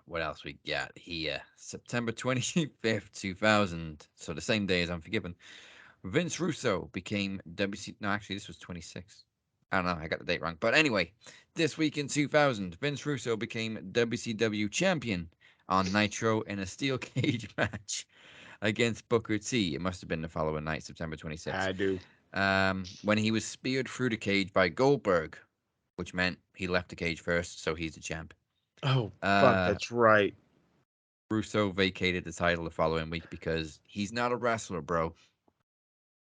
What else we got here? September 25th, 2000. So the same day as Unforgiven. Vince Russo became WC. No, actually, this was 26. I don't know. I got the date wrong. But anyway, this week in 2000, Vince Russo became WCW champion on Nitro in a steel cage match against Booker T. It must have been the following night, September 26th. I do. When he was speared through the cage by Goldberg, which meant he left the cage first, so he's the champ. Oh, fuck, that's right. Russo vacated the title the following week because he's not a wrestler, bro.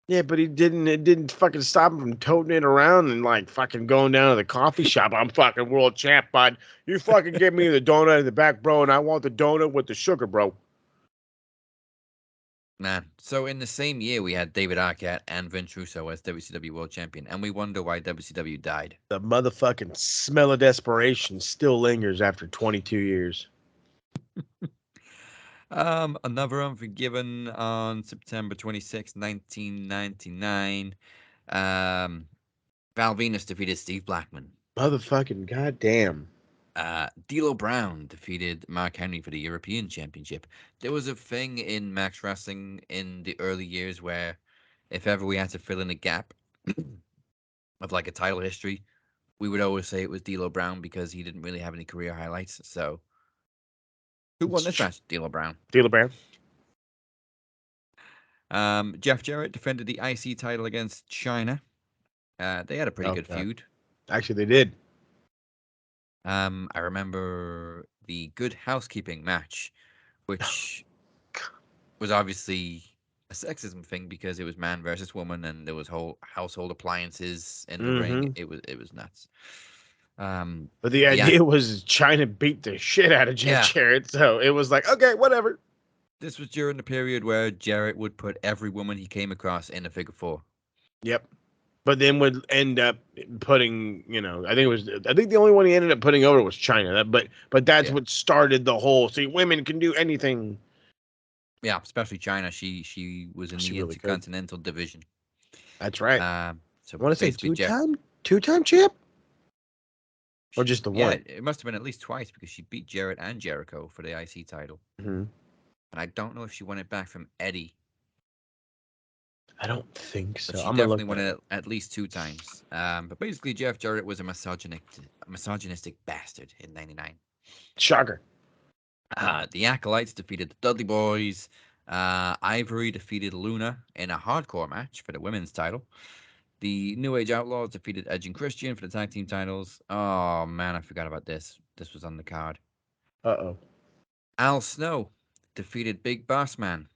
Yeah, but it didn't fucking stop him from toting it around and like fucking going down to the coffee shop. I'm fucking world champ, bud. You fucking give me the donut in the back, bro, and I want the donut with the sugar, bro. Man, so in the same year, we had David Arquette and Vince Russo as WCW World Champion, and we wonder why WCW died. The motherfucking smell of desperation still lingers after 22 years. Another Unforgiven on September 26, 1999. Val Venus defeated Steve Blackman. Motherfucking goddamn. D'Lo Brown defeated Mark Henry for the European Championship. There was a thing in Max Wrestling in the early years where if ever we had to fill in a gap of like a title history, we would always say it was D'Lo Brown because he didn't really have any career highlights. So who won this match? D'Lo Brown. D'Lo Brown. Jeff Jarrett defended the IC title against China. They had a pretty good feud. Actually, they did. I remember the Good Housekeeping match, which was obviously a sexism thing because it was man versus woman and there was whole household appliances in the ring. It was nuts. But the idea was China beat the shit out of Jeff Jarrett, so it was like, okay, whatever. This was during the period where Jarrett would put every woman he came across in a figure four. Yep. But then would end up putting, I think the only one he ended up putting over was China. But that's what started the whole. See, women can do anything. Yeah, especially China. She was in the Intercontinental division. That's right. So I want to say two-time champ, or just the one. It must have been at least twice because she beat Jarrett and Jericho for the IC title. Mm-hmm. And I don't know if she won it back from Eddie. I don't think so. But she definitely won it at least 2 times. But basically, Jeff Jarrett was a misogynistic bastard in '99. Shocker. The Acolytes defeated the Dudley Boys. Ivory defeated Luna in a hardcore match for the women's title. The New Age Outlaws defeated Edge and Christian for the tag team titles. Oh, man, I forgot about this. This was on the card. Uh-oh. Al Snow defeated Big Boss Man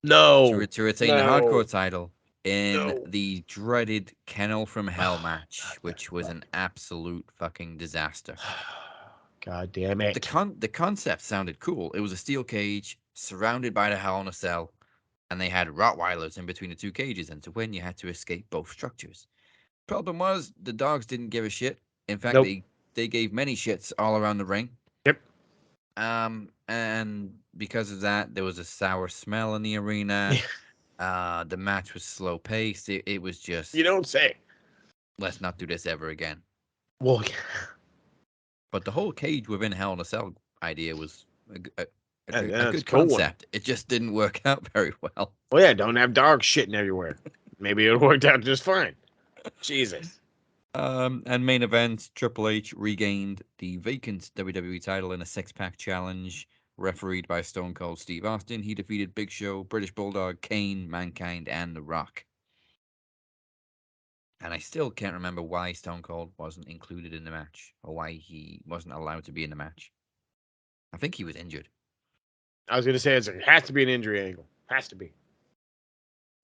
No. to retain the No. hardcore title in No. the dreaded Kennel from Hell match, which was an absolute fucking disaster. God damn it. The concept sounded cool. It was a steel cage surrounded by the Hell in a Cell, and they had Rottweilers in between the two cages, and to win, you had to escape both structures. Problem was, the dogs didn't give a shit. In fact, Nope. they gave many shits all around the ring. Yep. And because of that, there was a sour smell in the arena. The match was slow paced. It was just, You don't say. let's not do this ever again. Well, But the whole cage within Hell in a Cell idea was a that's good a cool one. concept. It just didn't work out very well. Well, yeah, don't have dogs shitting everywhere. Maybe it worked out just fine. Jesus. And main event, Triple H regained the vacant WWE title in a six-pack challenge, refereed by Stone Cold Steve Austin. He defeated Big Show, British Bulldog, Kane, Mankind, and The Rock. And I still can't remember why Stone Cold wasn't included in the match, or why he wasn't allowed to be in the match. I think he was injured. I was going to say it has to be an injury angle. Has to be.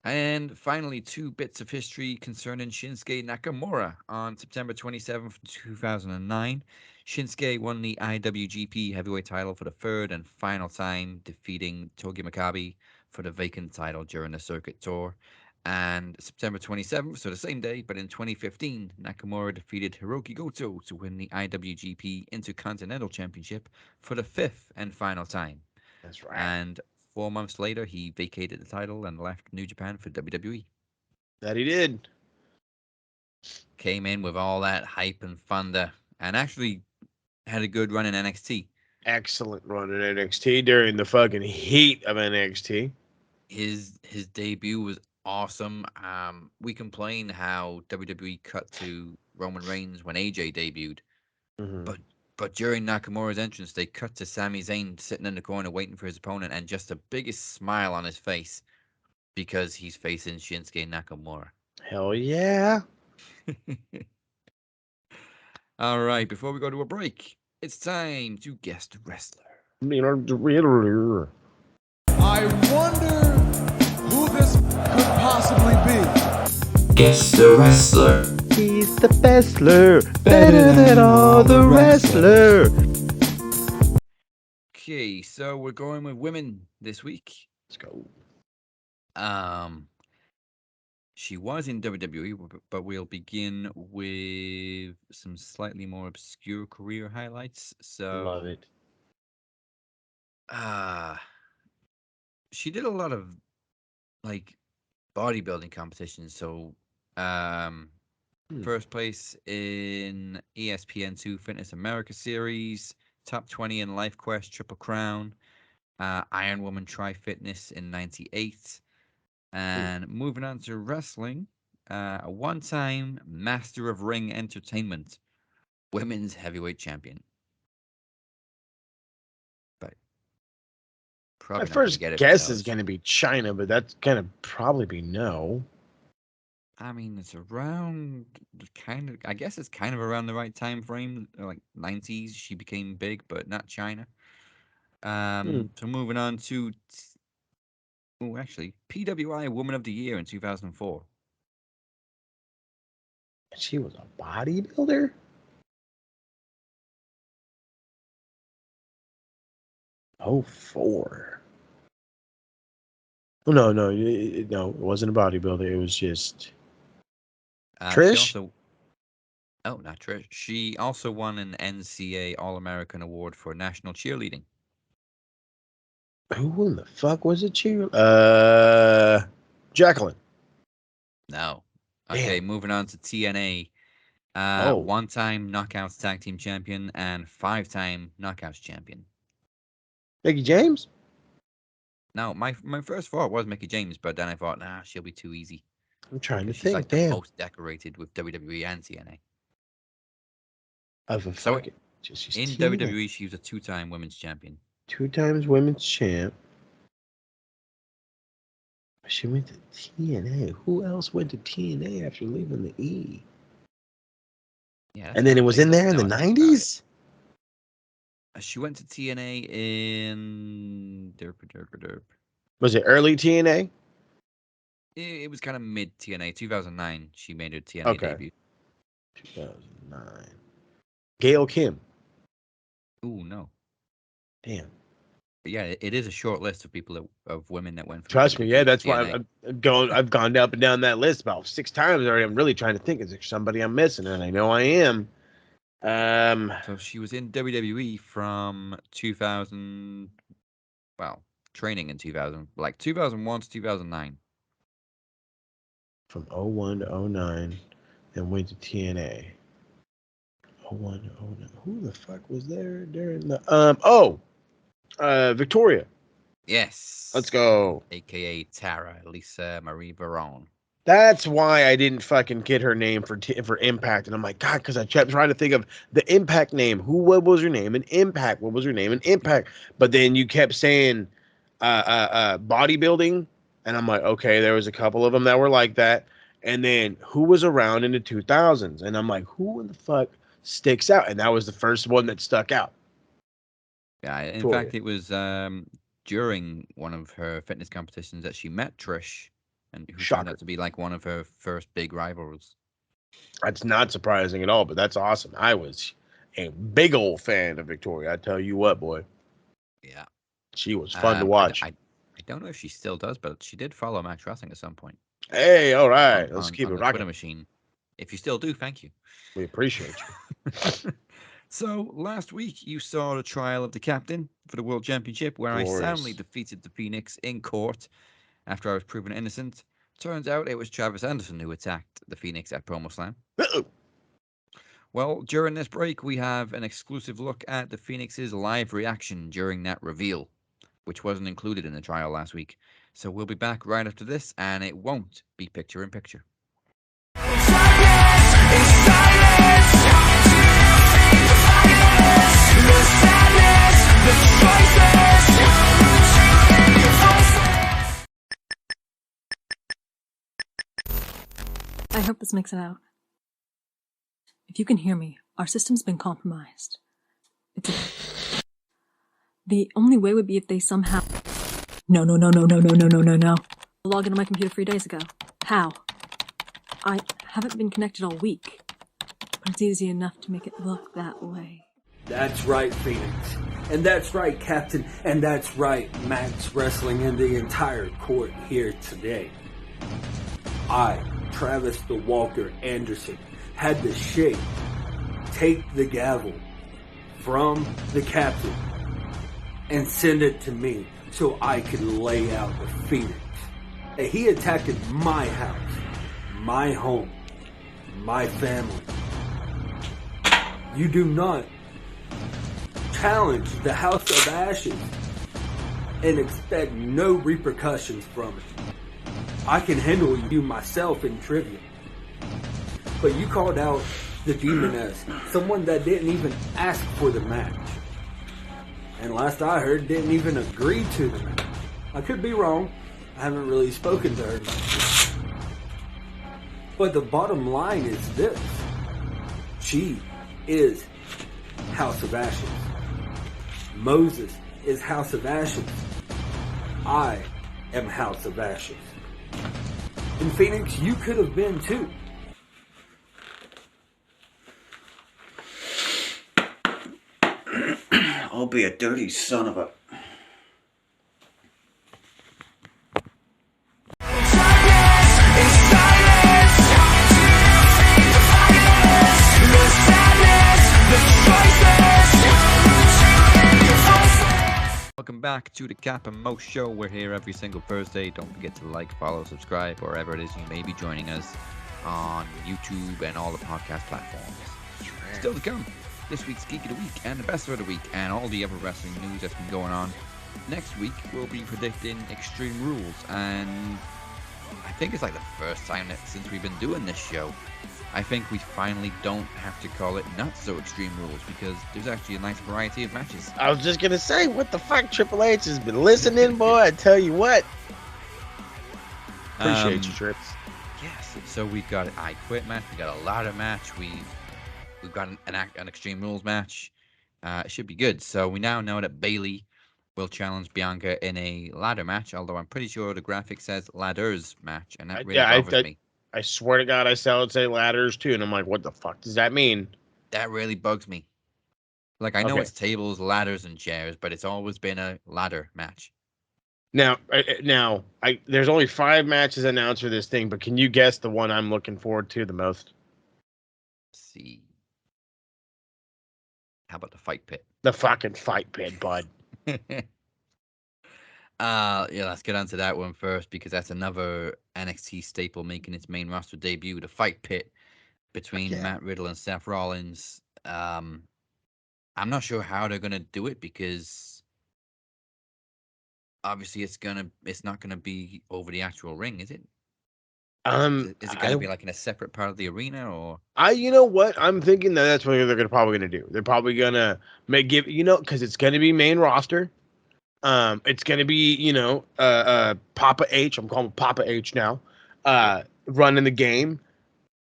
And finally, two bits of history concerning Shinsuke Nakamura. On September 27th, 2009, Shinsuke won the IWGP Heavyweight title for the third and final time, defeating Togi Makabe for the vacant title during the circuit tour. And September 27th, so the same day, but in 2015, Nakamura defeated Hiroki Goto to win the IWGP Intercontinental Championship for the fifth and final time. That's right. And 4 months later, he vacated the title and left New Japan for WWE. That he did. Came in with all that hype and thunder, and actually had a good run in NXT. Excellent run in NXT during the fucking heat of NXT. His debut was awesome. We complain how WWE cut to Roman Reigns when AJ debuted, but during Nakamura's entrance, they cut to Sami Zayn sitting in the corner waiting for his opponent, and just the biggest smile on his face because he's facing Shinsuke Nakamura. Hell yeah. All right, before we go to a break, it's time to guess the wrestler. I wonder who this could possibly be. Guess the wrestler. He's the wrestler, better than all the wrestler. Okay, so we're going with women this week. Let's go. She was in WWE, but we'll begin with some slightly more obscure career highlights. So, Love it. She did a lot of like bodybuilding competitions. So, first place in ESPN2 Fitness America Series, top 20 in Life Quest Triple Crown, Iron Woman Tri Fitness in '98. And moving on to wrestling, a one-time Master of Ring Entertainment Women's Heavyweight Champion. But probably My not gonna first get it guess is themselves. going to be China, but that's going to probably be no. I mean, it's around kind of. I guess it's kind of around the right time frame, like '90s. She became big, but not China. So moving on to, actually, PWI Woman of the Year in 2004. She was a bodybuilder? Oh, 04. No, it wasn't a bodybuilder. It was just Trish. Not Trish. She also won an NCA All-American Award for National Cheerleading. Who in the fuck was it? Jacqueline. No. Okay, Damn. moving on to TNA. One-time Knockouts Tag Team Champion and 5-time Knockouts Champion. Mickey James? Now, my first thought was Mickey James, but then I thought, nah, she'll be too easy. I'm trying to She's think. like Damn. the most decorated with WWE and TNA. Of a So fucking. She's in TNA. WWE, she was a 2-time women's champion. 2 times women's champ. She went to TNA. Who else went to TNA after leaving the E? Yeah, And then it was in there in the now I think about it. 90s? She went to TNA in derp. Was it early TNA? It was kind of mid TNA, 2009. She made her TNA Okay. debut. 2009. Gail Kim. Ooh, no. Damn. But yeah, it is a short list of people of women that went from Trust me, WWE yeah, to that's why TNA. I've gone up and down that list about 6 times already. I'm really trying to think, is there somebody I'm missing? And I know I am. So she was in WWE from 2000, well, training in 2000, like 2001 to 2009. From 01 to 09, then went to TNA. 01 to 09. Who the fuck was there during the Victoria. Yes. Let's go. AKA Tara, Lisa Marie Veron. That's why I didn't fucking get her name for Impact, and I'm like, God, because I kept trying to think of the Impact name. What was her name in Impact? What was her name in Impact? But then you kept saying bodybuilding, and I'm like, okay, there was a couple of them that were like that. And then who was around in the 2000s? And I'm like, who in the fuck sticks out? And that was the first one that stuck out. Yeah, in Victoria. fact, it was during one of her fitness competitions that she met Trish, and who turned Shocker. out to be like one of her first big rivals. That's not surprising at all, but that's awesome. I was a big old fan of Victoria. I tell you what, boy. Yeah. She was fun to watch. I don't know if she still does, but she did follow Max Wrestling at some point. Hey, all right. Let's keep on it the Twitter rocking. machine. If you still do, thank you. We appreciate you. So last week you saw the trial of the captain for the World Championship, where Glorious. I soundly defeated the Phoenix in court after I was proven innocent. Turns out it was Travis Anderson who attacked the Phoenix at Promo Slam. Well, during this break, we have an exclusive look at the Phoenix's live reaction during that reveal, which wasn't included in the trial last week. So we'll be back right after this, and it won't be picture in picture. I hope this makes it out. If you can hear me, our system's been compromised. The only way would be if they somehow... No. I logged into my computer 3 days ago. How? I haven't been connected all week, but it's easy enough to make it look that way. That's right, Phoenix. And that's right, Captain. And that's right, Max Wrestling and the entire court here today. I, Travis the Walker Anderson, had the shape take the gavel from the captain and send it to me so I could lay out the Phoenix. He attacked my house, my home, my family. You do not challenge the House of Ashes and expect no repercussions from it. I can handle you myself in trivia. But you called out the Demoness, someone that didn't even ask for the match. And last I heard, didn't even agree to the match. I could be wrong. I haven't really spoken to her much. But the bottom line is this. She is House of Ashes. Moses is House of Ashes. I am House of Ashes. In Phoenix, you could have been too. I'll be a dirty son of a... Welcome back to the Cap and Mo Show. We're here every single Thursday. Don't forget to like, follow, subscribe, wherever it is you may be joining us on YouTube and all the podcast platforms. Still to come, this week's Geek of the Week and the Best of the Week and all the other wrestling news that's been going on. Next week, we'll be predicting Extreme Rules, and I think it's like the first time since we've been doing this show, I think we finally don't have to call it Not So Extreme Rules, because there's actually a nice variety of matches. I was just going to say, what the fuck? Triple H has been listening, boy. I tell you what. Appreciate you, Trips. Yes, so we've got an I Quit match. We got a ladder match. We've got an Extreme Rules match. It should be good. So we now know that Bailey will challenge Bianca in a ladder match, although I'm pretty sure the graphic says ladders match, and that really bothers me. I swear to God, I saw it say ladders too, and I'm like, what the fuck does that mean? That really bugs me. Like, I know Okay. it's tables, ladders, and chairs, but it's always been a ladder match. Now, there's only 5 matches announced for this thing, but can you guess the one I'm looking forward to the most? Let's see. How about the fight pit? The fucking fight pit, bud. Yeah, let's get on to that one first because that's another NXT staple making its main roster debut. The fight pit between Matt Riddle and Seth Rollins. I'm not sure how they're gonna do it because obviously it's not gonna be over the actual ring, is it? Is it gonna be like in a separate part of the arena or? You know what? I'm thinking that's what they're probably gonna do. They're probably gonna because it's gonna be main roster. It's gonna be Papa H. I'm calling him Papa H now. Running the game.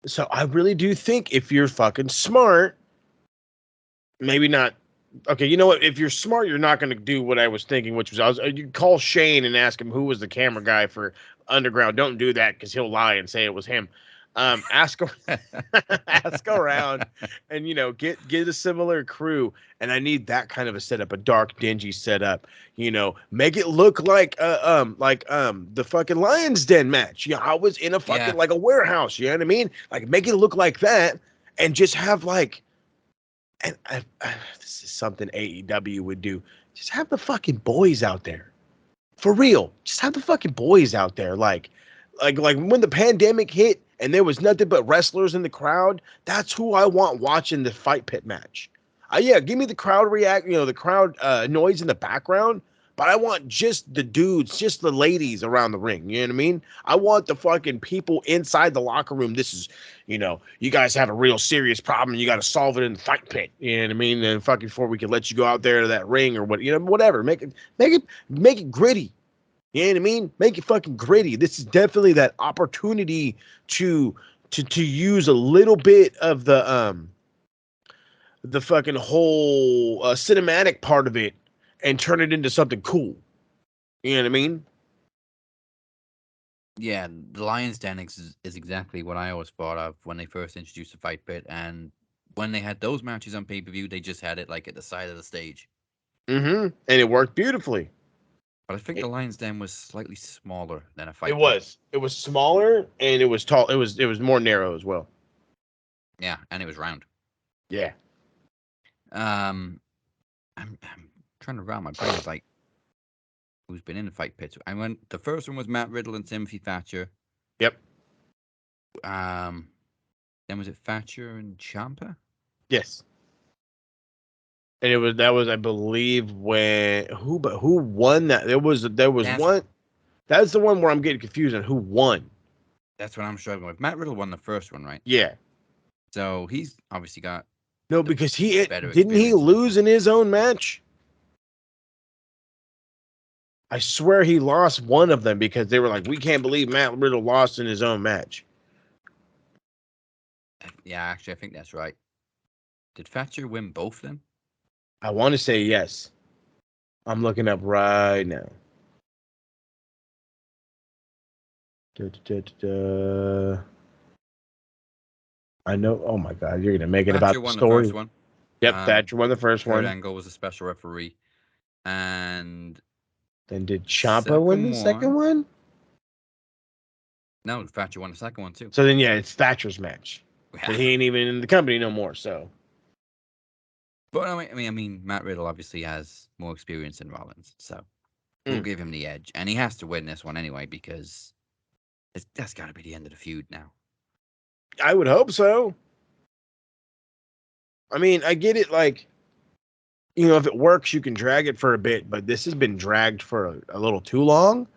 So I really do think if you're fucking smart, maybe not. Okay, you know what? If you're smart, you're not going to do what I was thinking, which was you call Shane and ask him who was the camera guy for Underground. Don't do that because he'll lie and say it was him. Ask ask around, and get a similar crew. And I need that kind of a setup, a dark, dingy setup. Make it look like the fucking Lions Den match. I was in a fucking like a warehouse. You know what I mean? Like make it look like that, and just have like. And this is something AEW would do. Just have the fucking boys out there. For real. Just have the fucking boys out there. Like when the pandemic hit and there was nothing but wrestlers in the crowd, that's who I want watching the fight pit match. Give me the crowd the crowd noise in the background, but I want just the dudes, just the ladies around the ring. You know what I mean? I want the fucking people inside the locker room. This is, you guys have a real serious problem. You got to solve it in the fight pit. You know what I mean? And fucking before we can let you go out there to that ring or whatever. Make it gritty. You know what I mean? Make it fucking gritty. This is definitely that opportunity to use a little bit of the fucking whole cinematic part of it and turn it into something cool. You know what I mean? Yeah, the Lions Den is exactly what I always thought of when they first introduced the fight pit, and when they had those matches on pay-per-view, they just had it like at the side of the stage. Mm-hmm. And it worked beautifully. But I think the Lions Den was slightly smaller than a fight It pit. was. It was smaller and it was tall. It was more narrow as well. Yeah, and it was round. Yeah. I'm trying to round my brain of like who's been in the fight pits. The first one was Matt Riddle and Timothy Thatcher. Yep. Then was it Thatcher and Ciampa? Yes. And that was I believe when who won that? There was one. That's the one where I'm getting confused on who won. That's what I'm struggling with. Matt Riddle won the first one, right? Yeah. So he's obviously got no because didn't he experience. lose in his own match? I swear he lost one of them because they were like, we can't believe Matt Riddle lost in his own match. Yeah, actually, I think that's right. Did Thatcher win both of them? I want to say yes. I'm looking up right now. I know. Oh my God, you're gonna make it about the story. The first one. Yep, Thatcher won the first one. Kurt Angle was a special referee, and then did Ciampa win the second one? No, Thatcher won the second one too. So then, yeah, it's Thatcher's match. But he ain't even in the company no more. So, but I mean, Matt Riddle obviously has more experience than Rollins, so we'll give him the edge, and he has to win this one anyway because that's got to be the end of the feud now. I would hope so. I mean, I get it. Like, if it works, you can drag it for a bit, but this has been dragged for a little too long.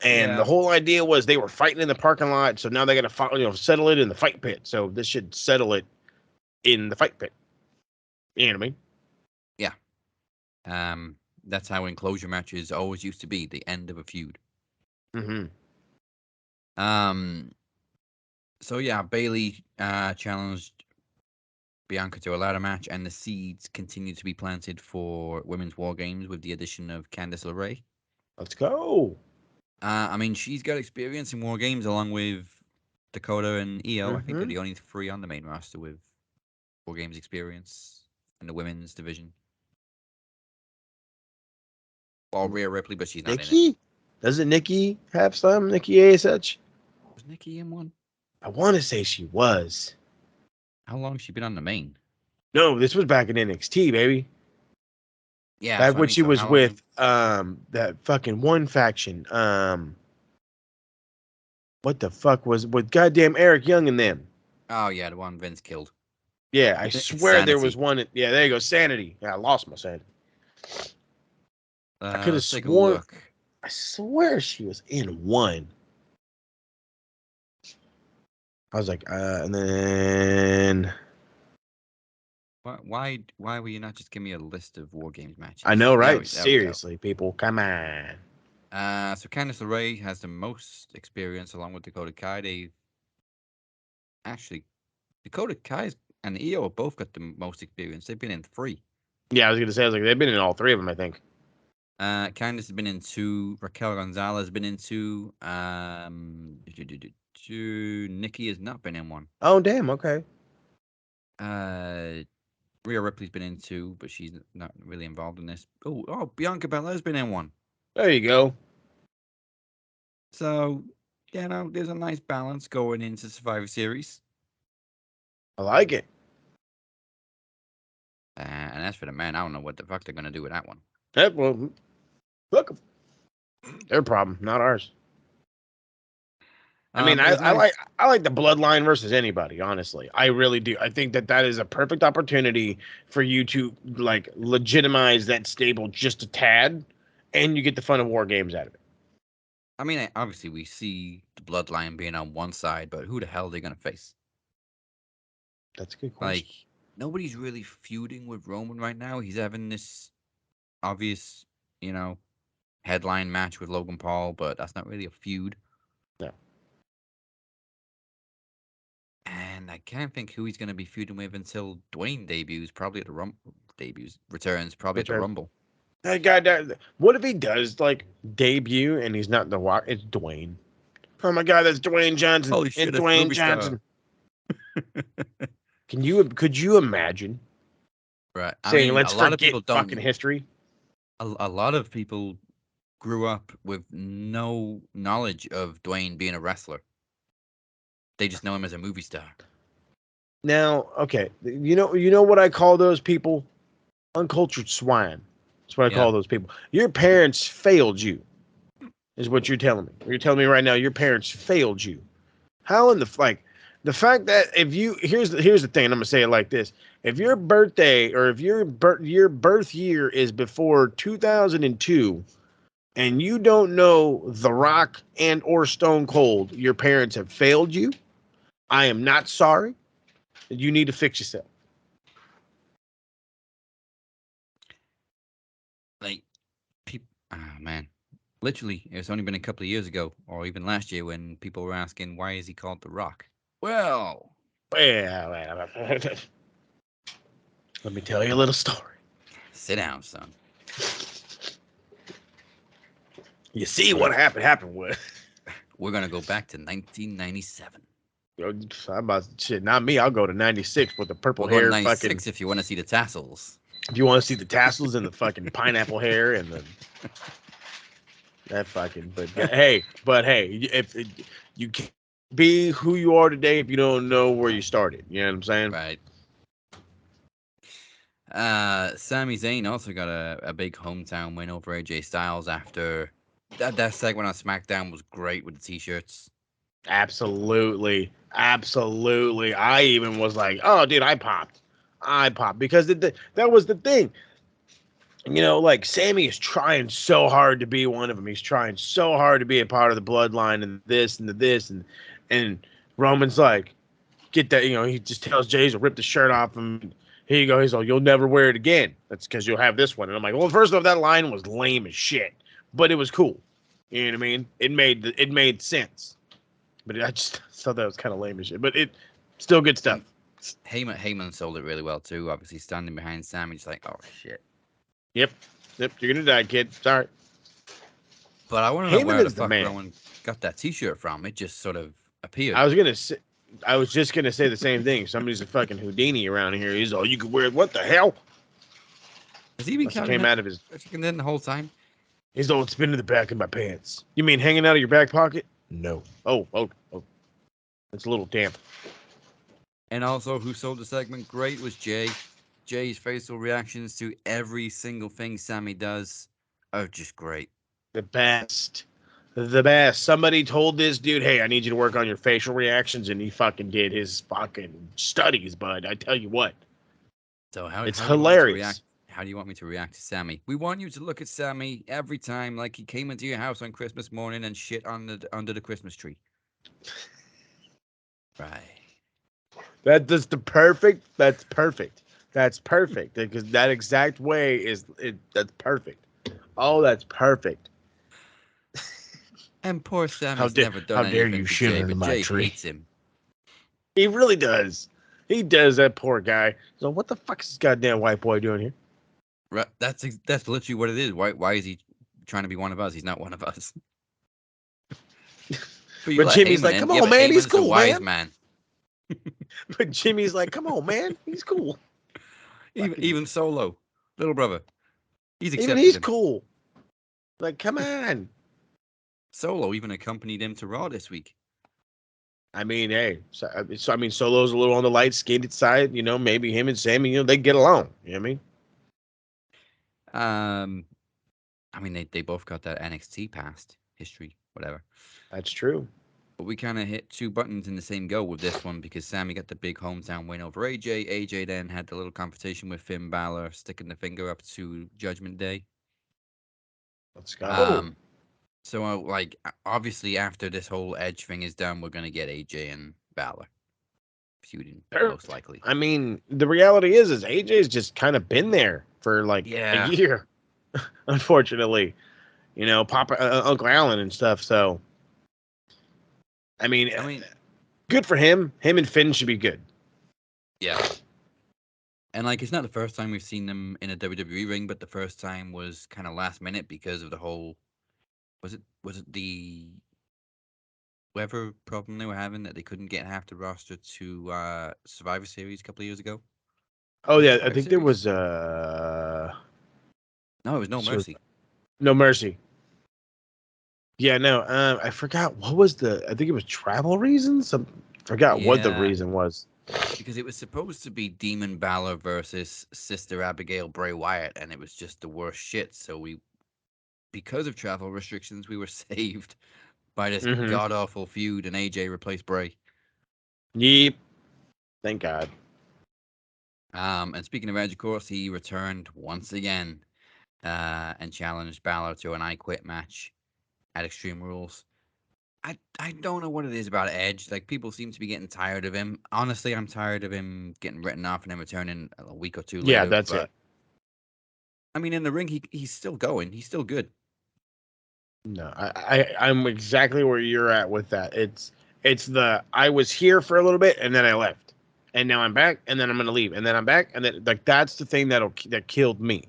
And the whole idea was they were fighting in the parking lot, so now they got to settle it in the fight pit. So this should settle it in the fight pit. You know what I mean? Yeah. That's how enclosure matches always used to be, the end of a feud. Mm-hmm. So yeah, Bailey challenged Bianca to a ladder match, and the seeds continue to be planted for women's war games with the addition of Candice LeRae. Let's go. I mean, she's got experience in war games along with Dakota and Io. I think they're the only 3 on the main roster with war games experience in the women's division. Well, Rhea Ripley, but she's not in it. Doesn't Nikki have some? Nikki ASH? Was Nikki in one? I want to say she was. How long has she been on the main? No, this was back in NXT, baby. Yeah, back so when she was with that fucking one faction. What the fuck was with goddamn Eric Young and them? Oh yeah, the one Vince killed. Yeah, I swear there was one. Yeah, there you go, Sanity. Yeah, I lost my sanity. I could have sworn. I swear she was in one. I was like, and then. Why were you not just give me a list of war games matches? I know, right? Seriously, people, come on. So Candice LeRae has the most experience along with Dakota Kai. Dakota Kai and Io have both got the most experience. They've been in 3. Yeah, I was gonna say, they've been in all 3 of them, I think. Candice has been in 2. Raquel Gonzalez has been in 2. Nikki has not been in 1. Oh damn, okay. Rhea Ripley's been in 2, but she's not really involved in this. Oh, Bianca Belair's been in 1. There you go. So, there's a nice balance going into Survivor Series. I like it. And as for the men, I don't know what the fuck they're gonna do with that one. Well, look, their problem, not ours. I mean, I like the bloodline versus anybody. Honestly, I really do. I think that is a perfect opportunity for you to like legitimize that stable just a tad, and you get the fun of war games out of it. I mean, obviously we see the bloodline being on one side, but who the hell are they gonna face? That's a good question. Like, nobody's really feuding with Roman right now. He's having this obvious, headline match with Logan Paul, but that's not really a feud. No. And I can't think who he's going to be feuding with until Dwayne debuts, probably at the Rumble. Returns, probably at the Rumble. That guy, what if he does like debut and he's not the Rock? It's Dwayne. Oh my God, that's Dwayne Johnson. Holy shit, it's Dwayne Johnson. Could you imagine? Right. Saying, let's forget fucking history. A lot of people grew up with no knowledge of Dwayne being a wrestler. They just know him as a movie star. Now, okay, you know what I call those people? Uncultured swine. That's what I call those people. Your parents failed you, is what you're telling me. You're telling me right now your parents failed you. How in the fact that if you here's the thing, I'm gonna say it like this: if your birthday or if your birth year is before 2002, and you don't know The Rock and or Stone Cold, your parents have failed you. I am not sorry. You need to fix yourself. Like, people, man. Literally, it's only been a couple of years ago, or even last year, when people were asking, why is he called The Rock? Well, let me tell you a little story. Sit down, son. You see what happened with. We're going to go back to 1997. I'm about shit, not me. I'll go to 96 with the purple hair. 96 fucking, if you want to see the tassels. If you want to see the tassels and the fucking pineapple hair and that fucking. But hey, if you can't be who you are today if you don't know where you started. You know what I'm saying? Right. Sami Zayn also got a big hometown win over AJ Styles after that segment on SmackDown was great with the t-shirts. Absolutely. I even was like, oh, dude, I popped because that was the thing. Like Sammy is trying so hard to be one of them. He's trying so hard to be a part of the bloodline and this and the this and Roman's like, get that. He just tells Jay to rip the shirt off him. Here you go. He's like, you'll never wear it again. That's because you'll have this one. And I'm like, well, first off, that line was lame as shit, but it was cool. You know what I mean? It made sense. But I just thought that was kind of lame as shit. But it still good stuff. Heyman sold it really well too. Obviously, standing behind Sammy, just like, oh shit. Yep, you're gonna die, kid. Sorry. But I want to know Heyman where the is the fuck man. Rowan got that T-shirt from. It just sort of appeared. I was just gonna say the same thing. Somebody's a fucking Houdini around here. He's all, you can wear it. What the hell? Has he been Came out of his chicken then the whole time? He's all, it's been in the back of my pants. You mean hanging out of your back pocket? No. Oh. It's a little damp. And also, who sold the segment great was Jay. Jay's facial reactions to every single thing Sammy does are just great. The best. The best. Somebody told this dude, hey, I need you to work on your facial reactions, and he fucking did his fucking studies, bud. I tell you what. So how It's how do you want me to hilarious. react? How do you want me to react to Sammy? We want you to look at Sammy every time like he came into your house on Christmas morning and shit under the Christmas tree. Right. That's perfect. That's perfect. Because that exact way that's perfect. Oh, that's perfect. And poor Sammy's never done how dare anything you to shit Jay, under but my Jay tree. hates him. He really does. He does, that poor guy. So what the fuck is this goddamn white boy doing here? Right. That's literally what it is. Why is he trying to be one of us? He's not one of us. But Jimmy's like, come on, man, he's cool, a wise man. But Jimmy's like, come on, man, he's cool. Even Solo, little brother, even he's cool. Like, come on. Solo even accompanied him to Raw this week. I mean, hey, Solo's a little on the light-skinned side. You know, maybe him and Sammy, they get along. You know what I mean? I mean, they both got that NXT past history, whatever. That's true. But we kind of hit two buttons in the same go with this one because Sammy got the big hometown win over AJ. AJ then had the little competition with Finn Balor, sticking the finger up to Judgment Day. Let's go. So, obviously, after this whole Edge thing is done, we're gonna get AJ and Balor feuding, most likely. I mean, the reality is AJ's just kind of been there for like a year, unfortunately. You know, Papa, Uncle Allen and stuff. So, I mean, good for him. Him and Finn should be good. Yeah. And it's not the first time we've seen them in a WWE ring, but the first time was kind of last minute because of the whole. Was it the weather problem they were having that they couldn't get half the roster to Survivor Series a couple of years ago? Oh yeah, I think there was No, it was No Mercy. No Mercy. Yeah, no. I forgot what was I think it was travel reasons. I forgot what the reason was. Because it was supposed to be Demon Balor versus Sister Abigail Bray Wyatt, and it was just the worst shit. So because of travel restrictions, we were saved by this god awful feud, and AJ replaced Bray. Yep. Thank God. And speaking of Edge, of course, he returned once again and challenged Balor to an I Quit match at Extreme Rules. I don't know what it is about Edge. People seem to be getting tired of him. Honestly, I'm tired of him getting written off and then returning a week or two later. Yeah, that's it. I mean, in the ring, he's still going. He's still good. No, I'm exactly where you're at with that. It's I was here for a little bit and then I left, and now I'm back and then I'm gonna leave and then I'm back and then that's the thing that killed me.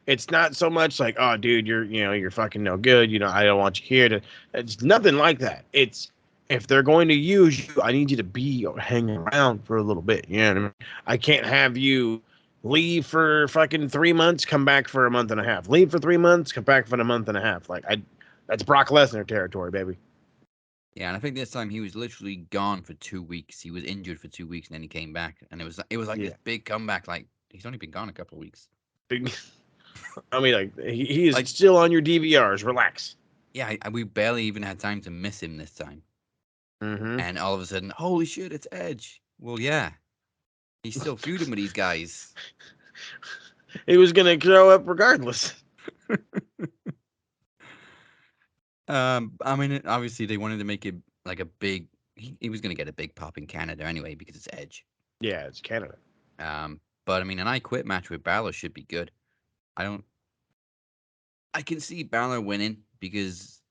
It's not so much like, oh dude, you're fucking no good. I don't want you here. It's nothing like that. It's, if they're going to use you, I need you to be or hang around for a little bit. You know what I mean? I can't have you leave for fucking 3 months, come back for a month and a half. Leave for 3 months, come back for a month and a half. That's Brock Lesnar territory, baby. Yeah, and I think this time he was literally gone for 2 weeks. He was injured for 2 weeks, and then he came back, and it was like this big comeback. He's only been gone a couple of weeks. I mean, he is still on your DVRs. Relax. Yeah, we barely even had time to miss him this time. Mm-hmm. And all of a sudden, holy shit, it's Edge. Well, yeah, he's still feuding with these guys. He was gonna grow up regardless. I mean, obviously they wanted to make it like a big. He was gonna get a big pop in Canada anyway because it's Edge. Yeah, it's Canada. But I mean, an I Quit match with Balor should be good. I can see Balor winning because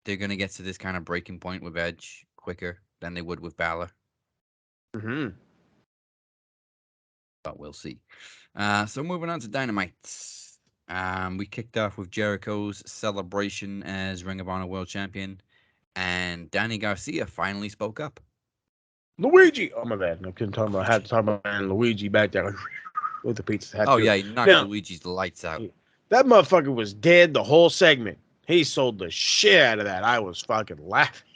they're gonna get to this kind of breaking point with Edge quicker than they would with Balor. Mm-hmm. but we'll see. So moving on to Dynamite. We kicked off with Jericho's celebration as Ring of Honor World Champion, and Danny Garcia finally spoke up. Luigi! Oh, my bad. I couldn't talk about, I had to talk about Luigi back there with the pizza. Oh, yeah, he knocked Luigi's lights out. That motherfucker was dead the whole segment. He sold the shit out of that. I was fucking laughing.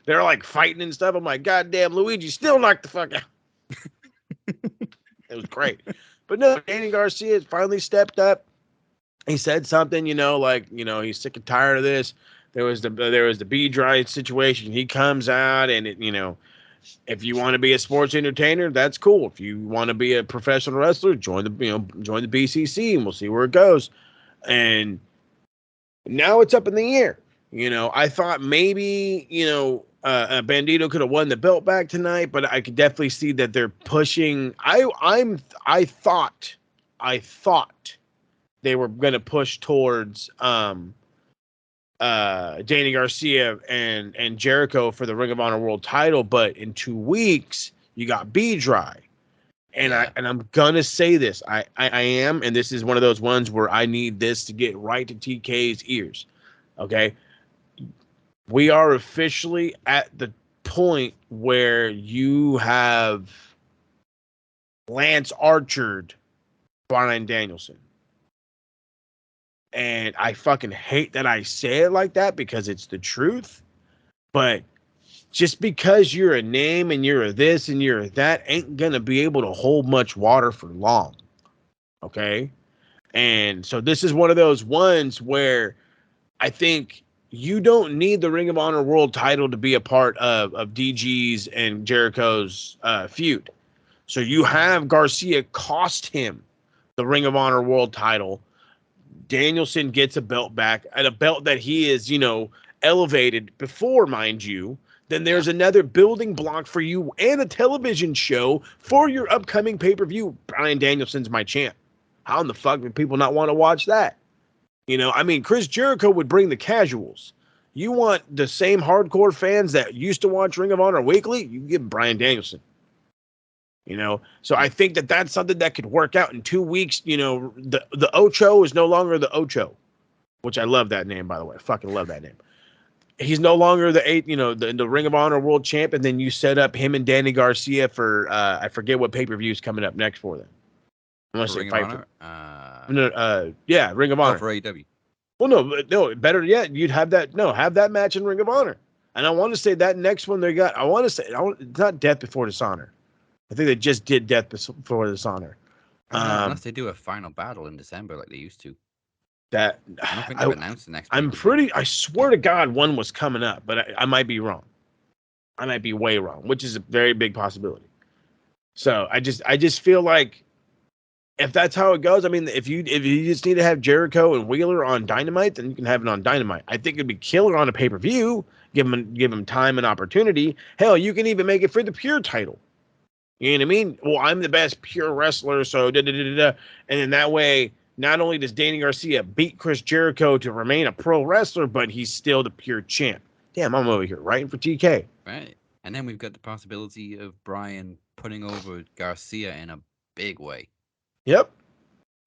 They're like fighting and stuff. I'm like, goddamn, Luigi still knocked the fuck out. It was great. But no, Danny Garcia finally stepped up. He said something, he's sick and tired of this. There was the B-Dry situation. He comes out and if you want to be a sports entertainer, that's cool. If you want to be a professional wrestler, join the BCC and we'll see where it goes. And now it's up in the air. I thought maybe, Bandito could have won the belt back tonight, but I could definitely see that they're pushing. I thought they were going to push towards Danny Garcia and Jericho for the Ring of Honor World title, but in 2 weeks you got B-Dry. And I'm gonna say this. I am, and this is one of those ones where I need this to get right to TK's ears. Okay. We are officially at the point where you have Lance Archered Bryan Danielson. And I fucking hate that I say it like that because it's the truth. But just because you're a name and you're a this and you're a that ain't going to be able to hold much water for long. Okay? And so this is one of those ones where I think you don't need the Ring of Honor World title to be a part of DG's and Jericho's feud. So you have Garcia cost him the Ring of Honor World title. Danielson gets a belt back, and a belt that he is, elevated before, mind you. Then there's another building block for you and a television show for your upcoming pay-per-view. Bryan Danielson's my champ. How in the fuck would people not want to watch that? Chris Jericho would bring the casuals. You want the same hardcore fans that used to watch Ring of Honor weekly? You give Bryan Danielson. So I think that that's something that could work out in 2 weeks. The Ocho is no longer the Ocho, which I love that name, by the way. I fucking love that name. He's no longer the Ring of Honor World Champ, and then you set up him and Danny Garcia for I forget what pay-per-view is coming up next for them. Unless they fight for Ring of Honor for AEW. Well, no, better yet, you'd have that match in Ring of Honor. And I want to say that next one they got, it's not Death Before Dishonor. I think they just did Death Before Dishonor. Unless they do a final battle in December like they used to. I don't think they've announced the next. I swear to God, one was coming up, but I might be wrong. I might be way wrong, which is a very big possibility. So I just feel like if that's how it goes, if you just need to have Jericho and Wheeler on Dynamite, then you can have it on Dynamite. I think it'd be killer on a pay-per-view. Give them time and opportunity. Hell, you can even make it for the pure title. You know what I mean? Well, I'm the best pure wrestler, so and then that way, not only does Danny Garcia beat Chris Jericho to remain a pro wrestler, but he's still the pure champ. Damn, I'm over here writing for TK. Right, and then we've got the possibility of Bryan putting over Garcia in a big way. Yep.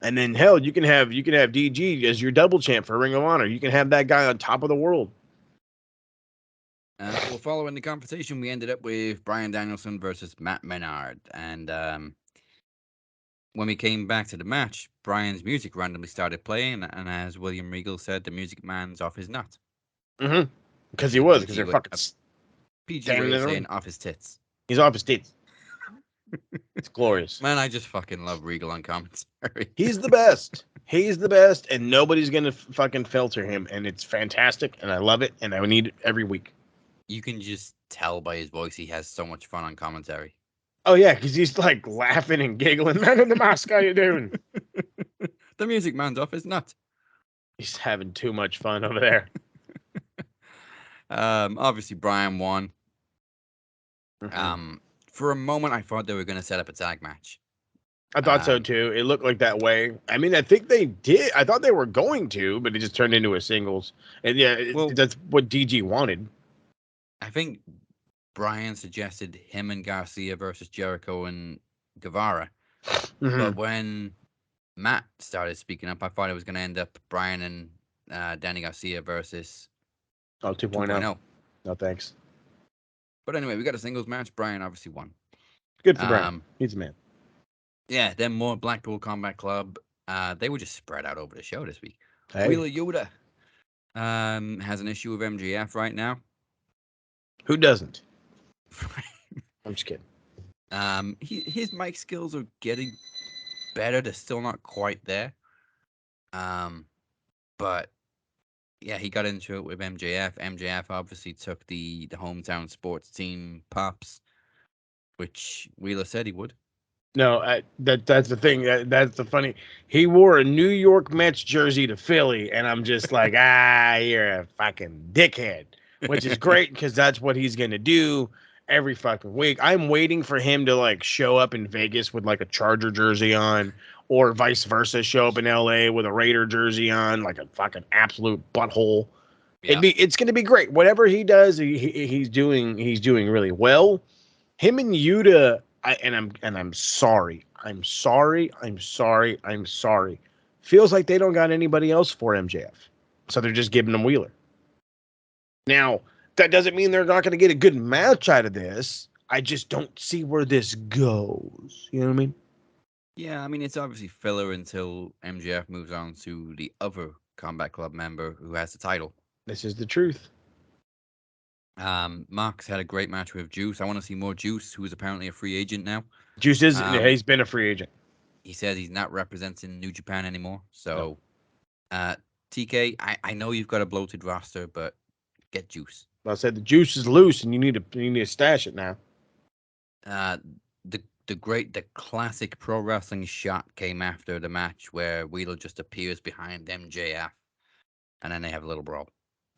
And then hell, you can have DG as your double champ for Ring of Honor. You can have that guy on top of the world. Well, following the conversation, we ended up with Bryan Danielson versus Matt Menard. And when we came back to the match, Bryan's music randomly started playing. And as William Regal said, the music man's off his nut. Mm-hmm. Because they're fucking PG way of saying off his tits. He's off his tits. It's glorious. Man, I just fucking love Regal on commentary. He's the best. He's the best, and nobody's going to fucking filter him. And it's fantastic, and I love it, and I need it every week. You can just tell by his voice he has so much fun on commentary. Oh, yeah, because he's like laughing and giggling. Man in the mask, how you doing? The music man's off his nut. He's having too much fun over there. Obviously, Bryan won. Mm-hmm. For a moment, I thought they were going to set up a tag match. I thought so, too. It looked like that way. I think they did. I thought they were going to, but it just turned into a singles. And, that's what DG wanted. I think Bryan suggested him and Garcia versus Jericho and Guevara. But when Matt started speaking up, I thought it was going to end up Brian and Danny Garcia versus 2.0. No thanks. But anyway, we got a singles match. Brian obviously won. Good for Brian. He's a man. Yeah, then more Blackpool Combat Club. They were just spread out over the show this week. Hey. Wheeler Yuta has an issue with MJF right now. Who doesn't? I'm just kidding. His mic skills are getting better. They're still not quite there. But yeah, he got into it with MJF. MJF obviously took the hometown sports team pops, which Wheeler said he would. No, that's the thing. That's the funny. He wore a New York Mets jersey to Philly, and I'm just like, you're a fucking dickhead, which is great because that's what he's gonna do every fucking week. I'm waiting for him to like show up in Vegas with like a Charger jersey on, or vice versa, show up in LA with a Raider jersey on, like a fucking absolute butthole. Yeah. It's gonna be great. Whatever he does, he's doing really well. Him and Yuta. I'm sorry. Feels like they don't got anybody else for MJF. So they're just giving him Wheeler. Now, that doesn't mean they're not going to get a good match out of this. I just don't see where this goes. You know what I mean? Yeah, I mean, it's obviously filler until MJF moves on to the other Combat Club member who has the title. This is the truth. Mark's had a great match with Juice. I want to see more Juice, who is apparently a free agent now. Juice is he's been a free agent. He says he's not representing New Japan anymore. So, TK, I know you've got a bloated roster, but get Juice. I said the juice is loose, and you need to stash it now. The classic pro wrestling shot came after the match where Wheeler just appears behind MJF, and then they have a little brawl.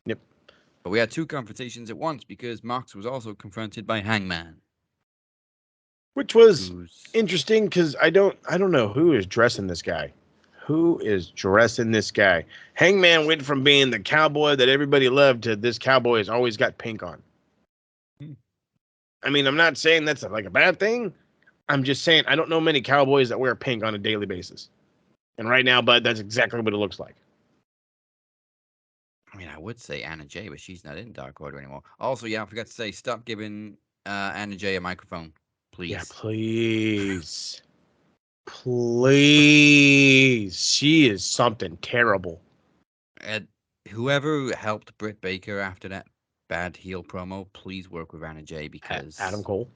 Yep. But we had two confrontations at once because Mox was also confronted by Hangman, which was interesting because I don't know who is dressing this guy. Who is dressing this guy? Hangman went from being the cowboy that everybody loved to this cowboy has always got pink on. I mean, I'm not saying that's like a bad thing. I'm just saying I don't know many cowboys that wear pink on a daily basis. And right now, bud, that's exactly what it looks like. I mean, I would say Anna Jay, but she's not in Dark Order anymore. Also, yeah, I forgot to say, stop giving Anna Jay a microphone, please. Yeah, please. Please. She is something terrible. Whoever helped Britt Baker after that bad heel promo, please work with Anna Jay because... Adam Cole.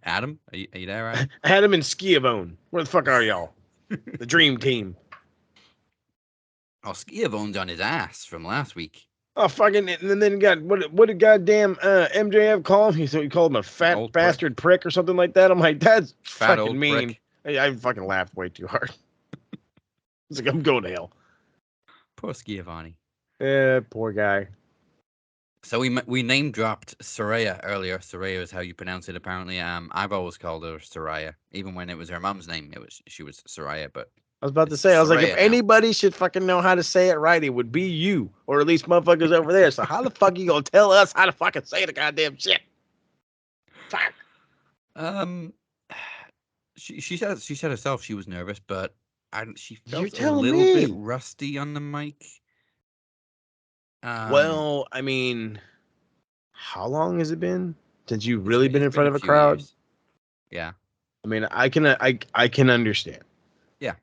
Adam? Are you there, Adam? Adam and Schiavone. Where the fuck are y'all? The dream team. Oh, Schiavone's on his ass from last week. Oh, fucking, and then got, what did goddamn MJF call him? He called him a fat old bastard prick or something like that. I'm like, that's fat fucking mean. I fucking laughed way too hard. It's like, I'm going to hell. Poor Schiavone. Yeah, poor guy. So we name dropped Saraya earlier. Saraya is how you pronounce it, apparently. I've always called her Saraya, even when it was her mom's name. She was Saraya, but I was about to say, I was like, if anybody should fucking know how to say it right, it would be you, or at least motherfuckers over there. So how the fuck you gonna tell us how to fucking say the goddamn shit? Fuck. She said herself she was nervous, but she felt a little bit rusty on the mic. Well, I mean, how long has it been since you've really been in front of a crowd? Years. Yeah. I mean, I can understand. Yeah.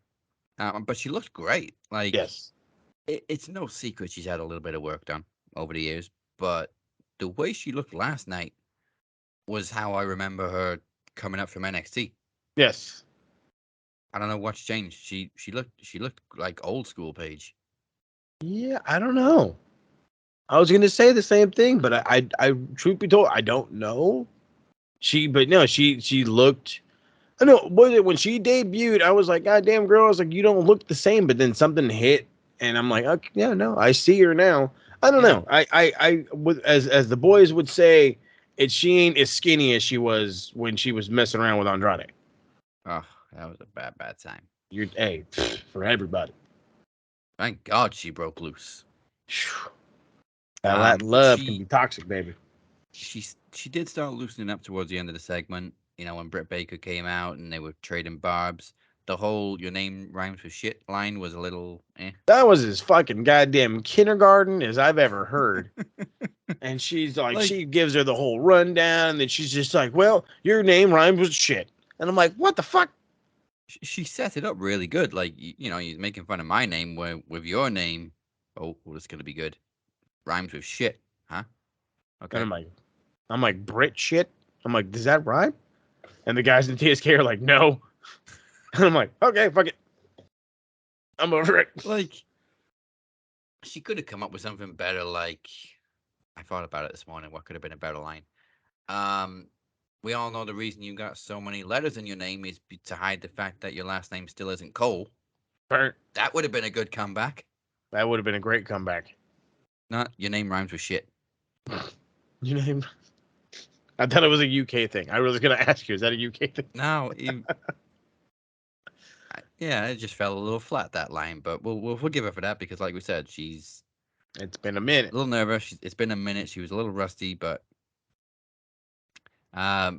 But she looked great. Like, yes. It's no secret she's had a little bit of work done over the years, but the way she looked last night was how I remember her coming up from NXT. Yes. I don't know what's changed. She looked like old school Paige. Yeah, I don't know. I was gonna say the same thing, but I truth be told, I don't know. She looked. I know when she debuted, I was like, God damn, girl, I was like, you don't look the same. But then something hit, and I'm like, okay, yeah, no, I see her now. I don't know. I as the boys would say, she ain't as skinny as she was when she was messing around with Andrade. Oh, that was a bad time. For everybody. Thank God she broke loose. That love can be toxic, baby. She did start loosening up towards the end of the segment. when Britt Baker came out and they were trading barbs, the whole "your name rhymes with shit" line was a little. That was as fucking goddamn kindergarten as I've ever heard. And she's like, she gives her the whole rundown, and then she's just like, "Well, your name rhymes with shit," and I'm like, "What the fuck?" She set it up really good. Like, you're making fun of my name with your name. Oh, well, it's gonna be good. Rhymes with shit, huh? Okay. And I'm like, Brit shit? I'm like, does that rhyme? And the guys in TSK are like, no. And I'm like, okay, fuck it. I'm over it. Like, she could have come up with something better. Like, I thought about it this morning. What could have been a better line? We all know the reason you got so many letters in your name is to hide the fact that your last name still isn't Cole. Burnt. That would have been a good comeback. That would have been a great comeback. Not your name rhymes with shit. Your name? I thought it was a UK thing. I was going to ask you, is that a UK thing? No. Yeah, it just fell a little flat, that line. But we'll forgive her for that because, like we said, it's been a minute. A little nervous. It's been a minute. She was a little rusty, but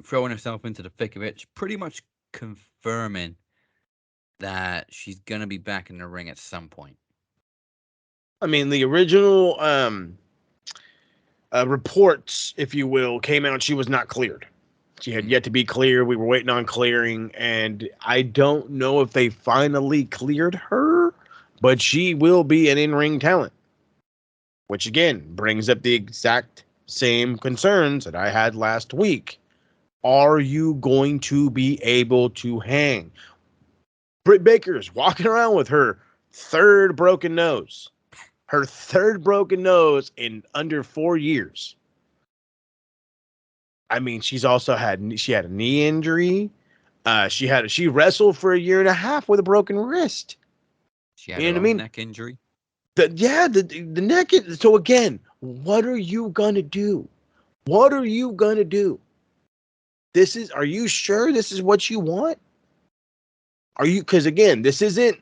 throwing herself into the thick of it, pretty much confirming that she's going to be back in the ring at some point. I mean, the original reports, if you will, came out. She was not cleared. She had yet to be cleared. We were waiting on clearing, and I don't know if they finally cleared her, but she will be an in-ring talent, which again brings up the exact same concerns that I had last week. Are you going to be able to hang? Britt Baker's walking around with her third broken nose. Her third broken nose in under 4 years. I mean, she had a knee injury. She wrestled for 1.5 years with a broken wrist. She had a neck injury. The neck. So again, what are you gonna do? What are you gonna do? Are you sure this is what you want? Are you? Because again, this isn't.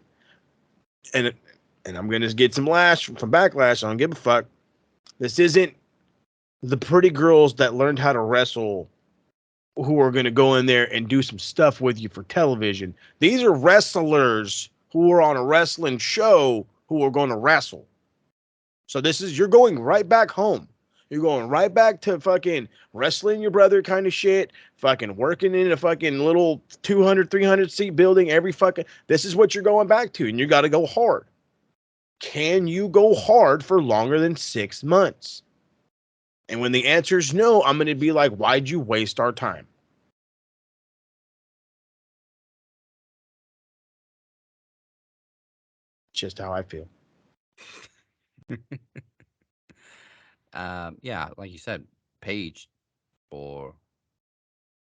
And I'm gonna get some backlash. I don't give a fuck. This isn't the pretty girls that learned how to wrestle who are gonna go in there and do some stuff with you for television. These are wrestlers who are on a wrestling show who are going to wrestle. So you're going right back home. You're going right back to fucking wrestling your brother kind of shit, fucking working in a fucking little 200, 300 seat building this is what you're going back to, and you got to go hard. Can you go hard for longer than 6 months? And when the answer is no, I'm going to be like, why'd you waste our time? Just how I feel. Yeah, like you said, Paige, or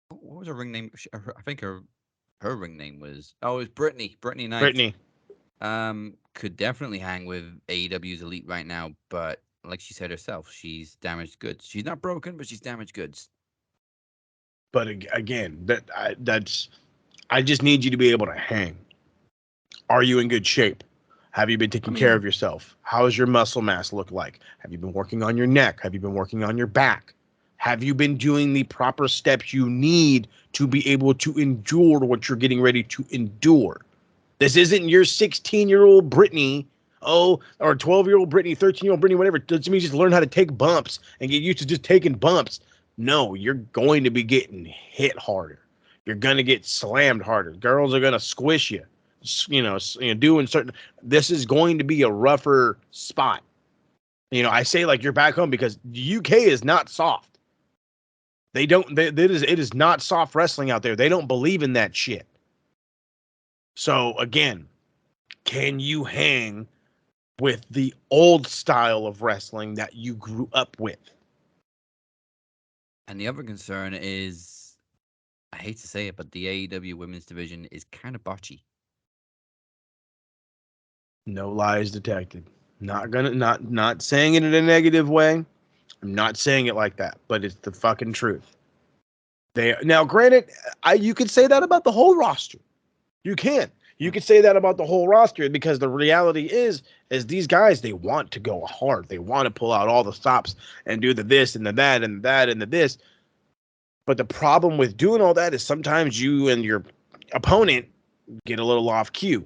what was her ring name? I think her ring name was it was Brittany Knight. Brittany. Could definitely hang with AEW's Elite right now, but like she said herself, she's damaged goods. She's not broken, but she's damaged goods. But again, I just need you to be able to hang. Are you in good shape? Have you been taking care of yourself? How does your muscle mass look like? Have you been working on your neck? Have you been working on your back? Have you been doing the proper steps you need to be able to endure what you're getting ready to endure? This isn't your 16-year-old Brittany, or 12-year-old Brittany, 13-year-old Brittany, whatever. It doesn't mean just learn how to take bumps and get used to just taking bumps. No, you're going to be getting hit harder. You're going to get slammed harder. Girls are going to squish you. Doing certain. This is going to be a rougher spot. I say like you're back home because the UK is not soft. It is not soft wrestling out there. They don't believe in that shit. So again, can you hang with the old style of wrestling that you grew up with? And the other concern is, I hate to say it, but the AEW women's division is kind of botchy. No lies detected. Not saying it in a negative way. I'm not saying it like that, but it's the fucking truth. Now, granted, you could say that about the whole roster. You can. You could say that about the whole roster because the reality is these guys, they want to go hard. They want to pull out all the stops and do the this and the that and that and the this. But the problem with doing all that is sometimes you and your opponent get a little off cue,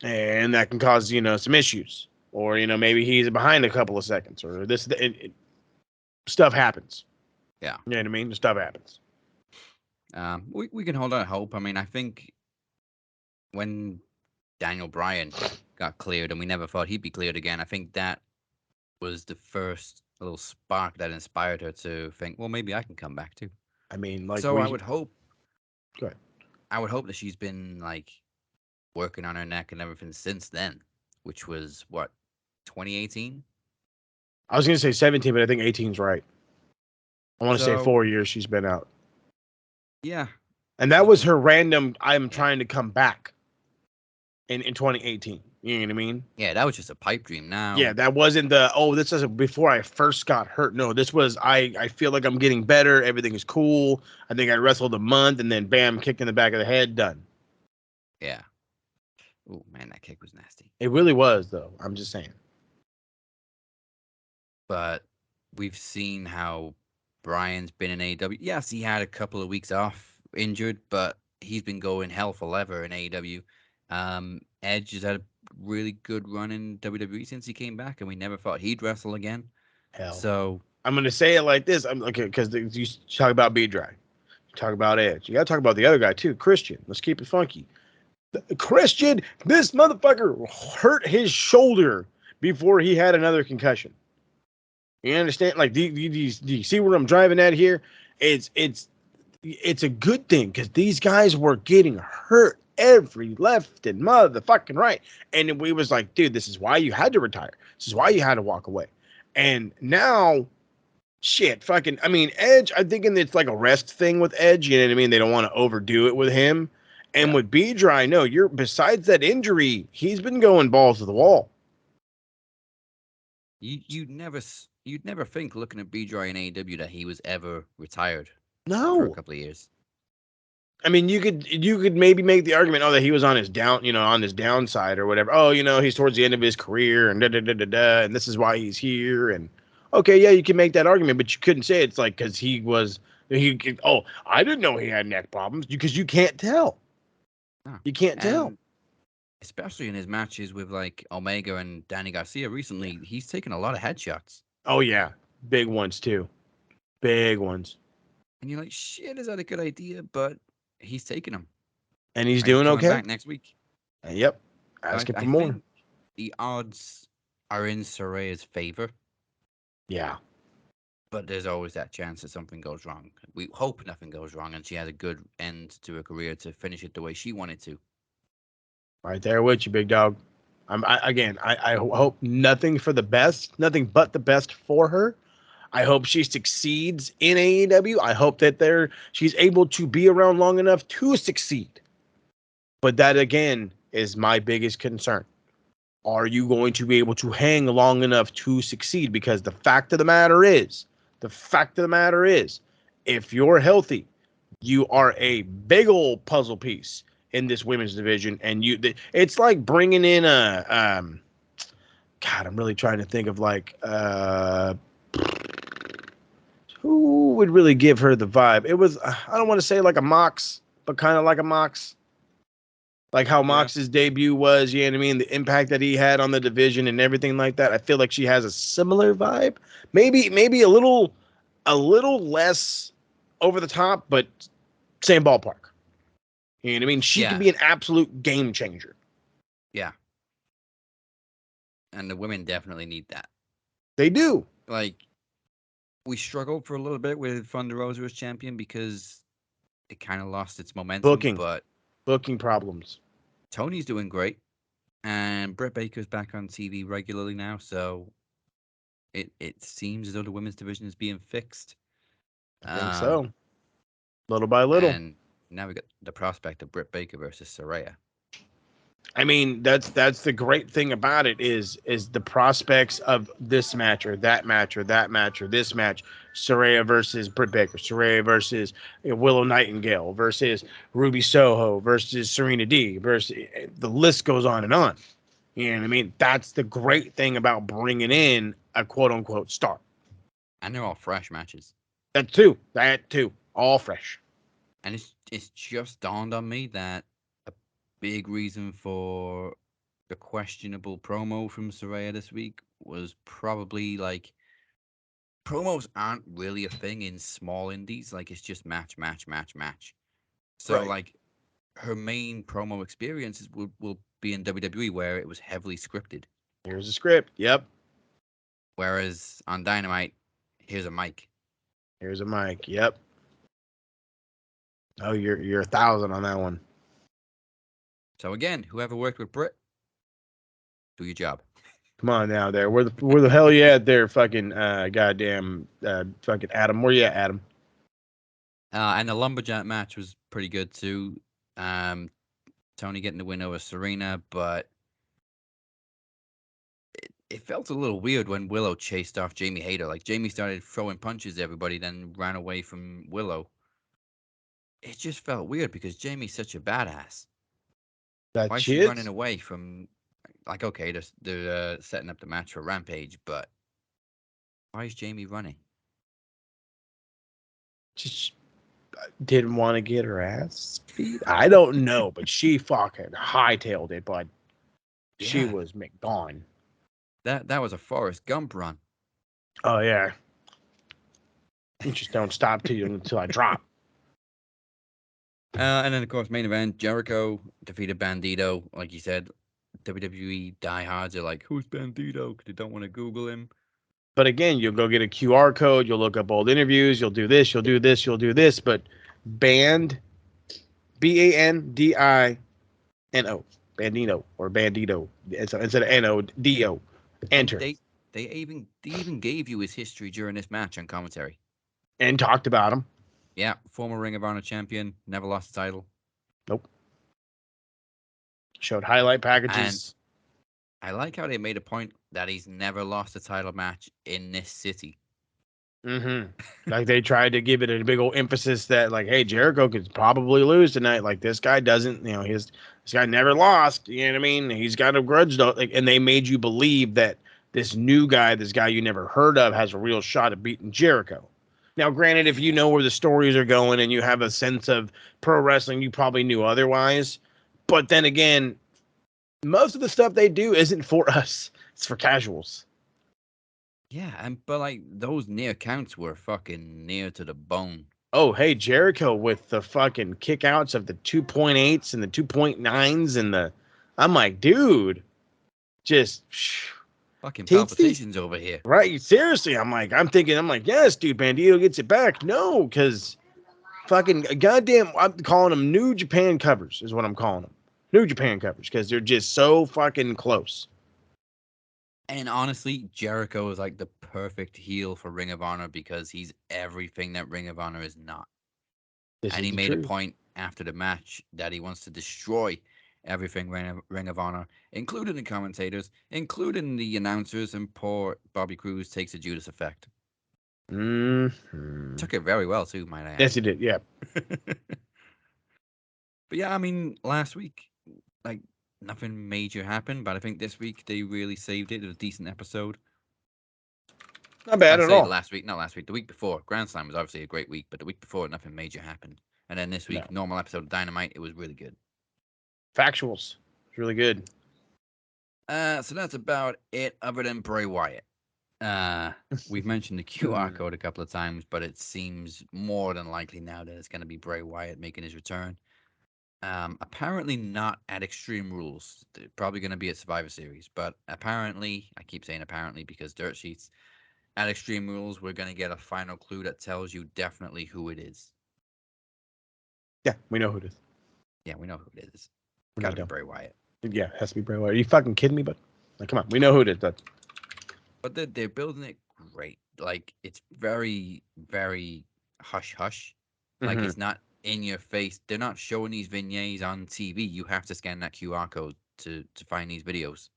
and that can cause, some issues. Or, maybe he's behind a couple of seconds, or stuff happens. Yeah. You know what I mean? Stuff happens. We can hold out hope. I mean, I think when Daniel Bryan got cleared, and we never thought he'd be cleared again, I think that was the first little spark that inspired her to think, well, maybe I can come back too. I mean, I would hope. Go ahead. I would hope that she's been working on her neck and everything since then, which was what, 2018? I was going to say 17, but I think 18's right. I want to say 4 years she's been out. Yeah. And that was her random, I'm trying to come back in 2018. You know what I mean? Yeah, that was just a pipe dream now. Yeah, that wasn't this is before I first got hurt. No, this was, I feel like I'm getting better. Everything is cool. I think I wrestled a month and then bam, kick in the back of the head, done. Yeah. Oh, man, that kick was nasty. It really was, though. I'm just saying. But we've seen how Brian's been in AEW. Yes, he had a couple of weeks off injured, but he's been going hell for leather in AEW. Edge has had a really good run in WWE since he came back, and we never thought he'd wrestle again. Hell. So I'm going to say it like this. Because you talk about B-Dry. You talk about Edge. You got to talk about the other guy, too, Christian. Let's keep it funky. Christian, this motherfucker hurt his shoulder before he had another concussion. You understand? Do you see where I'm driving at here? It's a good thing because these guys were getting hurt every left and motherfucking right. And we was like, dude, this is why you had to retire. This is why you had to walk away. And now, shit, Edge, I'm thinking it's like a rest thing with Edge. You know what I mean? They don't want to overdo it with him. And with B-Dry, no, besides that injury, he's been going balls to the wall. You'd never think looking at B-Dry in AEW that he was ever retired. No. For a couple of years. I mean, you could maybe make the argument, that he was on his downside or whatever. Oh, he's towards the end of his career and and this is why he's here. And okay, yeah, you can make that argument, but you couldn't say it's like because I didn't know he had neck problems because you can't tell. No. You can't tell. Especially in his matches with Omega and Danny Garcia recently, he's taken a lot of headshots. Oh yeah, big ones too, big ones. And you're like, shit, is that a good idea? But he's taking them, and he's doing okay. Back next week. Yep, asking for more. The odds are in Saraya's favor. Yeah, but there's always that chance that something goes wrong. We hope nothing goes wrong, and she has a good end to her career to finish it the way she wanted to. Right there with you, big dog. I hope nothing but the best for her. I hope she succeeds in AEW. I hope that she's able to be around long enough to succeed. But that, again, is my biggest concern. Are you going to be able to hang long enough to succeed? Because the fact of the matter is, if you're healthy, you are a big old puzzle piece in this women's division, and it's like bringing in I'm really trying to think of who would really give her the vibe. It was, I don't want to say like a Mox, but kind of like a Mox, like how Mox's debut was. You know what I mean? The impact that he had on the division and everything like that. I feel like she has a similar vibe, maybe a little less over the top, but same ballpark. You know what I mean? She could be an absolute game changer. Yeah. And the women definitely need that. They do. We struggled for a little bit with Thunder Rosa as champion because it kind of lost its momentum. Booking problems. Tony's doing great. And Britt Baker's back on TV regularly now. So it seems as though the women's division is being fixed. I think so. Little by little. And now we got the prospect of Britt Baker versus Saraya. I mean, that's the great thing about it is the prospects of this match or that match or that match or this match. Saraya versus Britt Baker. Saraya versus Willow Nightingale versus Ruby Soho versus Serena D versus the list goes on and on. You know what I mean? That's the great thing about bringing in a quote unquote star. And they're all fresh matches. That too. All fresh. And it's just dawned on me that a big reason for the questionable promo from Saraya this week was probably like promos aren't really a thing in small indies. Like it's just match, match, match, match. So Right. like her main promo experiences will be in WWE where it was heavily scripted. Here's a script. Yep. Whereas on Dynamite, here's a mic. Here's a mic. Yep. Oh, you're 1,000 on that one. So again, whoever worked with Britt, do your job. Come on now, there. Where the hell you at there, fucking goddamn fucking Adam? Where you at, Adam? And the lumberjack match was pretty good too. Tony getting the win over Serena, but it felt a little weird when Willow chased off Jamie Hayter. Like Jamie started throwing punches at everybody, then ran away from Willow. It just felt weird because Jamie's such a badass. Why is she running away from? Like, okay, they're setting up the match for Rampage, but why is Jamie running? Just didn't want to get her ass beat. I don't know, but she fucking hightailed it, bud. Yeah. She was gone. That was a Forrest Gump run. Oh yeah. You just don't stop until I drop. And then of course main event, Jericho defeated Bandito. Like you said, WWE diehards are like, who's Bandito? Because they don't want to Google him. But again, you'll go get a QR code, you'll look up old interviews, you'll do this, you'll do this, you'll do this, but Bandito, Bandito or Bandito, instead of N-O-D-O, enter. They even gave you his history during this match on commentary. And talked about him. Yeah, former Ring of Honor champion, never lost the title. Nope. Showed highlight packages. And I like how they made a point that he's never lost a title match in this city. Mm-hmm. Like they tried to give it a big old emphasis that, like, hey, Jericho could probably lose tonight. Like this guy doesn't, this guy never lost. You know what I mean? He's got a grudge though. Like, and they made you believe that this new guy, this guy you never heard of, has a real shot at beating Jericho. Now, granted, if you know where the stories are going and you have a sense of pro wrestling, you probably knew otherwise. But then again, most of the stuff they do isn't for us. It's for casuals. Yeah, but like those near counts were fucking near to the bone. Oh, hey, Jericho with the fucking kickouts of the 2.8s and the 2.9s and the... I'm like, dude, just... Fucking palpitations over here. Right, seriously, I'm like, yes, dude, Bandito gets it back. No, because fucking goddamn, I'm calling them New Japan covers is what I'm calling them. New Japan covers, because they're just so fucking close. And honestly, Jericho is like the perfect heel for Ring of Honor because he's everything that Ring of Honor is not. And he made a point after the match that he wants to destroy everything Ring of Honor, including the commentators, including the announcers, and poor Bobby Cruz takes a Judas effect. Mm-hmm. Took it very well too, might I add. Yes, he did, yeah. But yeah, I mean, last week, like, nothing major happened, but I think this week they really saved it. It was a decent episode. Not bad at all. Not last week, the week before. Grand Slam was obviously a great week, but the week before, nothing major happened. And then this week, normal episode of Dynamite, it was really good. Factuals. It's really good. So that's about it, other than Bray Wyatt. We've mentioned the QR code a couple of times, but it seems more than likely now that it's going to be Bray Wyatt making his return. Apparently not at Extreme Rules. They're probably going to be at Survivor Series, but apparently, I keep saying apparently because dirt sheets, at Extreme Rules, we're going to get a final clue that tells you definitely who it is. Yeah, we know who it is. Yeah, we know who it is. We're Gotta be Bray Wyatt. Yeah, it has to be Bray Wyatt. Are you fucking kidding me, bud? Like, come on, we know who it is, bud. But they're building it great. Like, it's very, very hush-hush. Like, it's not in your face. They're not showing these vignettes on TV. You have to scan that QR code to find these videos.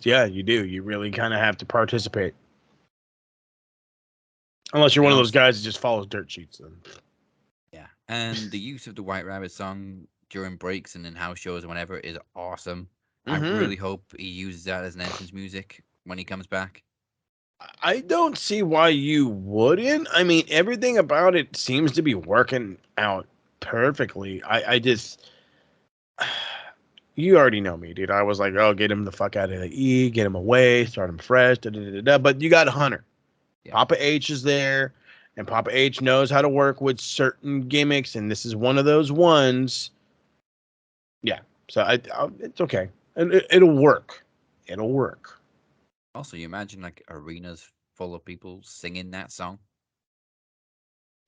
Yeah, you do. You really kind of have to participate. Unless you're one of those guys that just follows dirt sheets. Then. Yeah, and the use of the White Rabbit song during breaks and in house shows and whatever is awesome. I really hope he uses that as an entrance music when he comes back. I don't see why you wouldn't. I mean, everything about it seems to be working out perfectly. I just, you already know me, dude. I was like, oh, get him the fuck out of the E, get him away, start him fresh, da, da, da, da. But you got Hunter. Yeah. Papa H is there, and Papa H knows how to work with certain gimmicks, and this is one of those ones. Yeah, so it's okay. It'll work. It'll work. Also, you imagine like arenas full of people singing that song.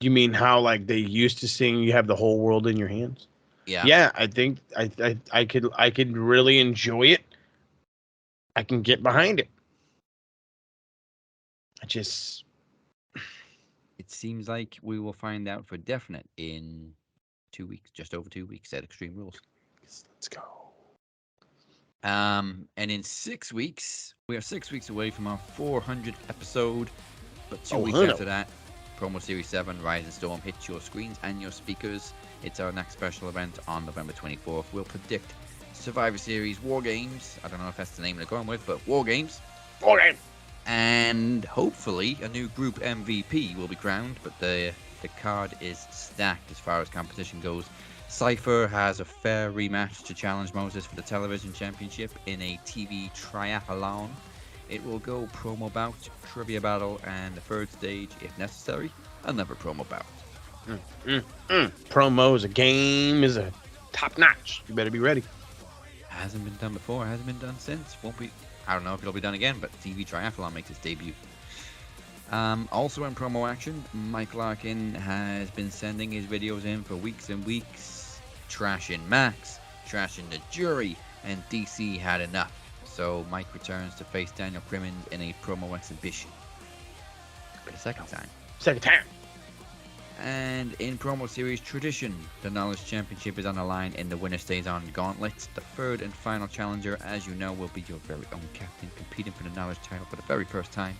You mean how like they used to sing "You Have the Whole World in Your Hands"? Yeah. Yeah, I think I could really enjoy it. I can get behind it. It seems like we will find out for definite in 2 weeks, just over 2 weeks at Extreme Rules. Let's go. And in 6 weeks, we are 6 weeks away from our 400th episode. But 2 weeks after that, Promo Series 7, Rise and Storm hits your screens and your speakers. It's our next special event on November 24th. We'll predict Survivor Series War Games. I don't know if that's the name they're going with, but War Games. War Games. And hopefully a new group MVP will be crowned, but the card is stacked as far as competition goes. Cypher has a fair rematch to challenge Moses for the television championship in a TV triathlon. It will go promo bout, trivia battle, and the third stage, if necessary, another promo bout. Promo is a game, is a top notch. You better be ready. Hasn't been done before, hasn't been done since. Won't be. I don't know if it'll be done again, but TV Triathlon makes its debut. Also in promo action, Mike Larkin has been sending his videos in for weeks and weeks, trashing Max, trashing the jury, and DC had enough. So Mike returns to face Daniel Crimmins in a promo exhibition. For the second time. And in promo series tradition, the Knowledge Championship is on the line and the winner stays on Gauntlet. The third and final challenger, as you know, will be your very own captain competing for the Knowledge title for the very first time.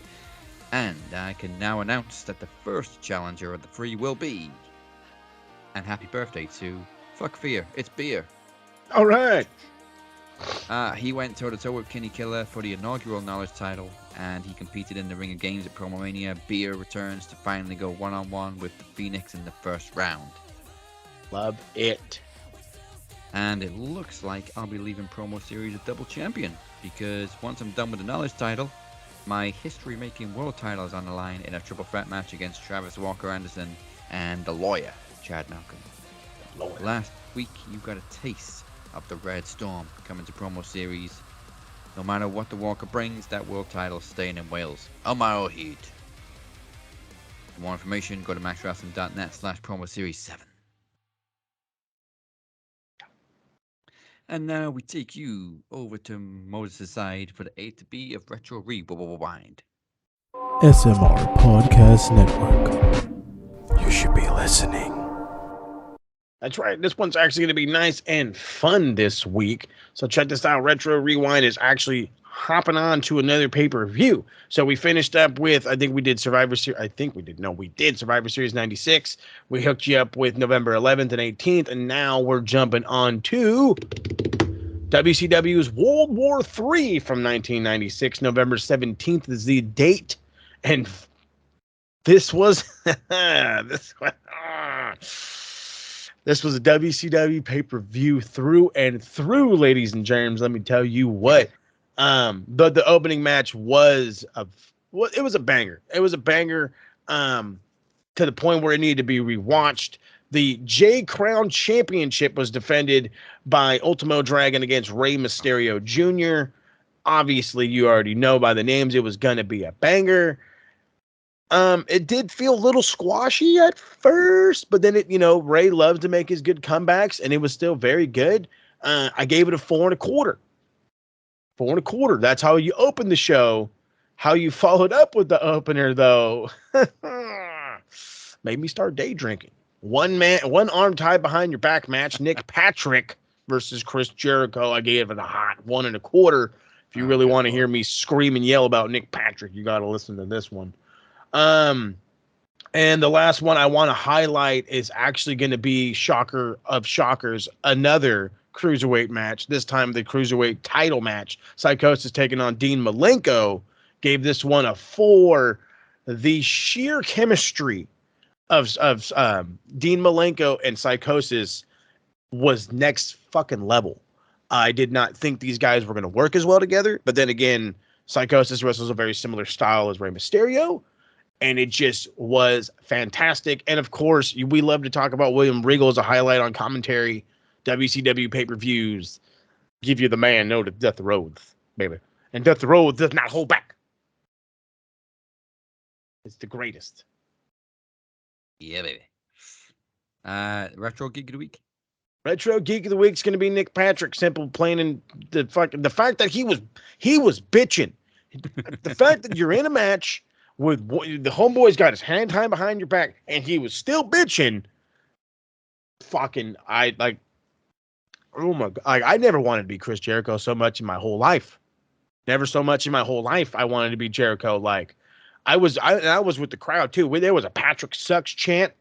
And I can now announce that the first challenger of the three will be... And happy birthday to... Fuck Fear, it's Beer. All right. He went toe-to-toe with Kenny Killer for the inaugural Knowledge title, and he competed in the Ring of Games at Promomania. Beer returns to finally go one-on-one with the Phoenix in the first round. Love it. And it looks like I'll be leaving Promo Series a double champion, because once I'm done with the Knowledge title, my history-making world title is on the line in a triple threat match against Travis Walker Anderson and the lawyer, Chad Malcolm. Last week, you got a taste of the Red Storm coming to Promo Series. No matter what the Walker brings, that world title staying in Wales. Omar Heat. For more information, go to maxwrestling.net/Promo Series 7. And now we take you over to Moses' side for the A to B of Retro Rewind. SMR Podcast Network. You should be listening. That's right. This one's actually going to be nice and fun this week. So check this out. Retro Rewind is actually hopping on to another pay-per-view. So we finished up with, I think we did Survivor Series. We did Survivor Series 96. We hooked you up with November 11th and 18th. And now we're jumping on to WCW's World War III from 1996. November 17th is the date. And this was... This was a WCW pay-per-view through and through, ladies and germs. Let me tell you what. The opening match was it was a banger. It was a banger to the point where it needed to be rewatched. The J Crown Championship was defended by Ultimo Dragon against Rey Mysterio Jr. Obviously, you already know by the names it was going to be a banger. It did feel a little squashy at first, but then Ray loves to make his good comebacks, and it was still very good. I gave it a 4.25. 4.25. That's how you open the show. How you followed up with the opener, though, made me start day drinking. One arm tied behind your back match. Nick Patrick versus Chris Jericho. I gave it a hot 1.25. If you really want to hear me scream and yell about Nick Patrick, you got to listen to this one. And the last one I want to highlight is actually going to be shocker of shockers, another cruiserweight match. This time the cruiserweight title match. Psychosis taking on Dean Malenko. gave this one a 4. The sheer chemistry of Dean Malenko and Psychosis was next fucking level. I did not think these guys were going to work as well together, but then again, Psychosis wrestles a very similar style as Rey Mysterio, and it just was fantastic. And of course, we love to talk about William Regal as a highlight on commentary, WCW pay-per-views. Give you the man, no to Death Row, baby. And Death Row does not hold back. It's the greatest. Yeah, baby. Retro Geek of the Week. Retro Geek of the Week is going to be Nick Patrick. Simple, plain, and the fact that he was bitching. The fact that you're in a match with the homeboy's got his hand tied behind your back and he was still bitching. Fucking, oh my God. I never wanted to be Chris Jericho so much in my whole life. Never so much in my whole life I wanted to be Jericho. Like, I was with the crowd too. There was a Patrick sucks chant.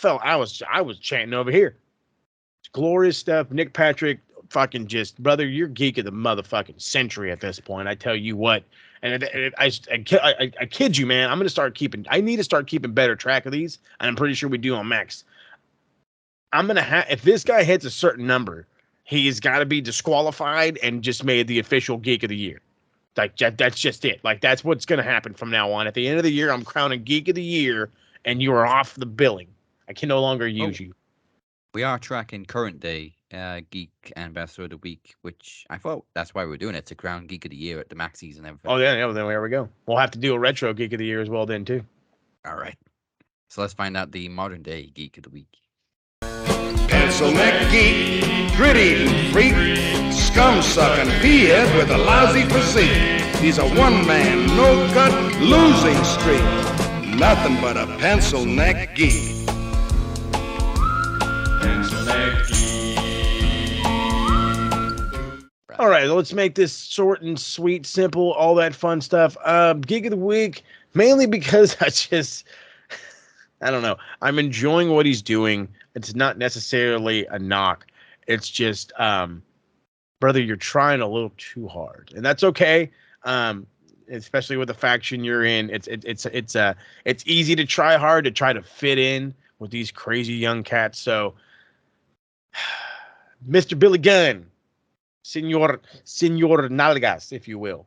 I was chanting over here. It's glorious stuff. Nick Patrick, fucking just, brother, you're geek of the motherfucking century at this point. I tell you what. And I kid you, man. I need to start keeping better track of these. And I'm pretty sure we do on Max. If this guy hits a certain number, he's got to be disqualified and just made the official Geek of the Year. Like, that's just it. Like, that's what's going to happen from now on. At the end of the year, I'm crowning Geek of the Year, and you are off the billing. I can no longer use you. We are tracking current day Geek and Best of the Week, which I thought that's why we're doing it, to crown Geek of the Year at the Maxis and everything. Oh, yeah, then there we go. We'll have to do a retro Geek of the Year as well then, too. All right. So let's find out the modern day Geek of the Week. Pencil neck geek, grit-eating freak, scum-sucking peahead with a lousy physique. He's a one-man, no-cut, losing streak. Nothing but a pencil neck geek. Pencil neck geek. All right, let's make this short and sweet, simple, all that fun stuff. Geek of the Week, mainly because I don't know. I'm enjoying what he's doing. It's not necessarily a knock. It's just, brother, you're trying a little too hard, and that's okay. Especially with the faction you're in, it's easy to try hard to try to fit in with these crazy young cats. So, Mr. Billy Gunn, Senor Nalgas, if you will.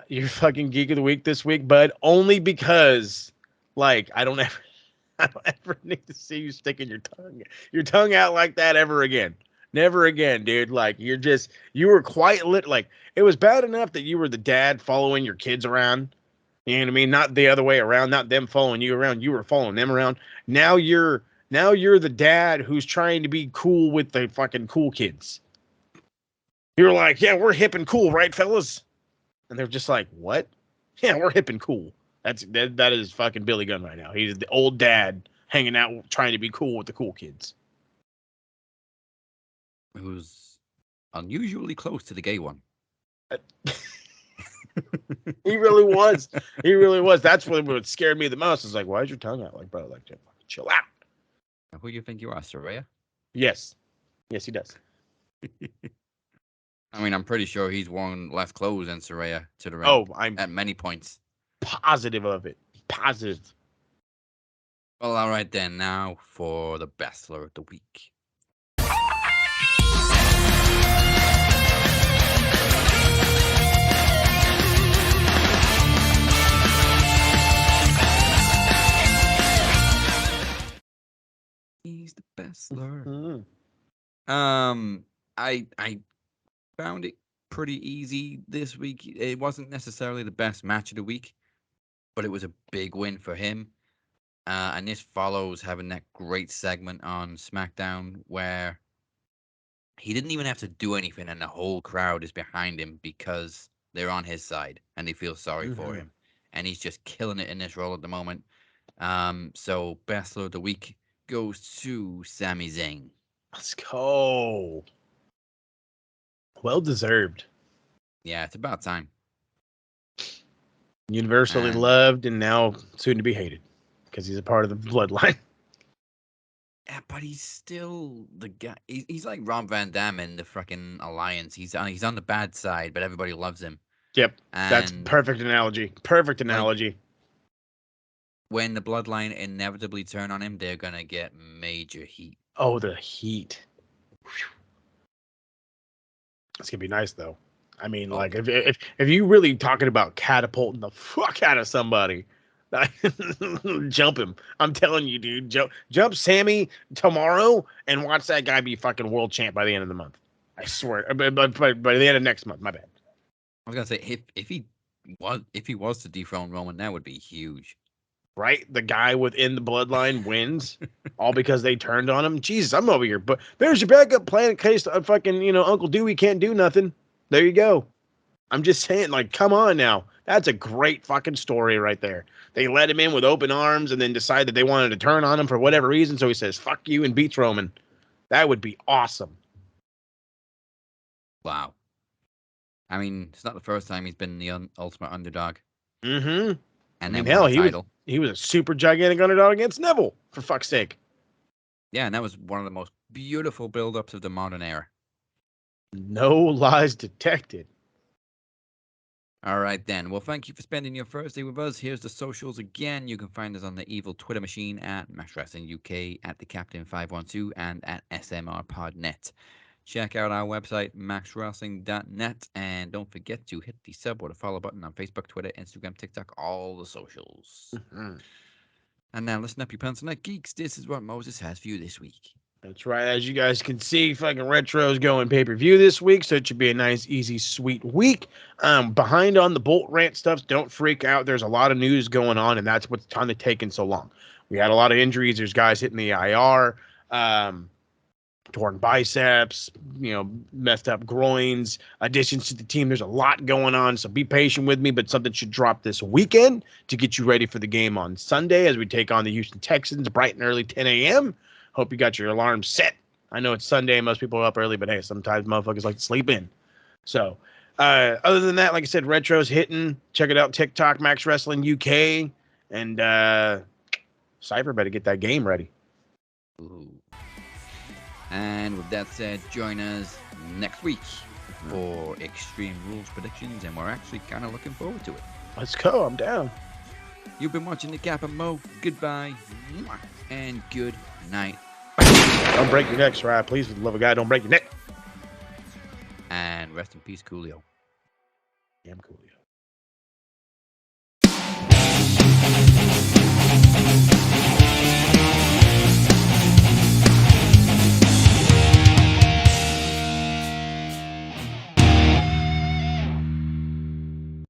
You're fucking Geek of the Week this week, bud. Only because, like, I don't ever need to see you sticking your tongue out like that ever again. Never again, dude. Like, you were quite lit. Like, it was bad enough that you were the dad following your kids around. You know what I mean? Not the other way around. Not them following you around. You were following them around. Now you're the dad who's trying to be cool with the fucking cool kids. You're like, yeah, we're hip and cool, right, fellas? And they're just like, what? Yeah, we're hip and cool. That is fucking Billy Gunn right now. He's the old dad hanging out, trying to be cool with the cool kids. Who's unusually close to the gay one. He really was. He really was. That's what scared me the most. It's like, why is your tongue out? Like, bro, like, chill out. Who do you think you are, Saraya? Yes, he does. I mean, I'm pretty sure he's worn less clothes than Saraya to the ring. Oh, I'm at many points positive of it. Positive. Well, all right then. Now for the Bachelor of the Week. He's the Bachelor. Mm-hmm. I found it pretty easy this week. It wasn't necessarily the best match of the week, but it was a big win for him. And this follows having that great segment on SmackDown where he didn't even have to do anything, and the whole crowd is behind him because they're on his side and they feel sorry for him. And he's just killing it in this role at the moment. So Bachelor of the Week goes to Sami Zayn. Let's go. Well deserved. Yeah, it's about time. Universally loved and now soon to be hated because he's a part of the bloodline. Yeah, but he's still the guy. He's like Rob Van Dam in the fucking Alliance. He's on the bad side, but everybody loves him. Yep. That's And perfect analogy. Perfect analogy. when the bloodline inevitably turn on him, they're gonna get major heat. Oh, the heat. It's gonna be nice though. I mean, like if you really talking about catapulting the fuck out of somebody, jump him. I'm telling you, dude. Jump Sammy tomorrow and watch that guy be fucking world champ by the end of the month. I swear. By the end of next month. My bad. I was gonna say if he was to dethrone Roman, that would be huge. Right? The guy within the bloodline wins, all because they turned on him. Jesus, I'm over here. But there's your backup plan in case fucking Uncle Dewey can't do nothing. There you go. I'm just saying, like, come on now. That's a great fucking story right there. They let him in with open arms and then decide that they wanted to turn on him for whatever reason. So he says, fuck you, and beats Roman. That would be awesome. Wow. I mean, it's not the first time he's been the ultimate underdog. Mm-hmm. And I mean, then hell, won the title. he was a super gigantic underdog against Neville, for fuck's sake. Yeah, and that was one of the most beautiful build-ups of the modern era. No lies detected. All right, then. Well, thank you for spending your Thursday with us. Here's the socials again. You can find us on the evil Twitter machine at Max Wrestling UK, at the Captain512, and at SMRPodNet. Check out our website, maxwrestling.net, and don't forget to hit the sub or the follow button on Facebook, Twitter, Instagram, TikTok, all the socials. Mm-hmm. And now listen up, you pencil neck geeks. This is what Moses has for you this week. That's right. As you guys can see, fucking Retro's going pay-per-view this week, so it should be a nice, easy, sweet week. Behind on the Bolt Rant stuff, don't freak out. There's a lot of news going on, and that's what's kind of taking so long. We had a lot of injuries. There's guys hitting the IR, torn biceps, messed up groins, additions to the team. There's a lot going on, so be patient with me, but something should drop this weekend to get you ready for the game on Sunday as we take on the Houston Texans bright and early 10 a.m. Hope you got your alarm set. I know it's Sunday and most people are up early, but hey, sometimes motherfuckers like to sleep in. So, other than that, like I said, Retro's hitting. Check it out, TikTok, Max Wrestling UK. And Cypher better get that game ready. Ooh. And with that said, join us next week for Extreme Rules predictions, and we're actually kind of looking forward to it. Let's go. I'm down. You've been watching the Cap and Mo. Goodbye and good night. Don't break your neck, Saraya. Please, for the love of God, don't break your neck. And rest in peace, Coolio. Damn Coolio.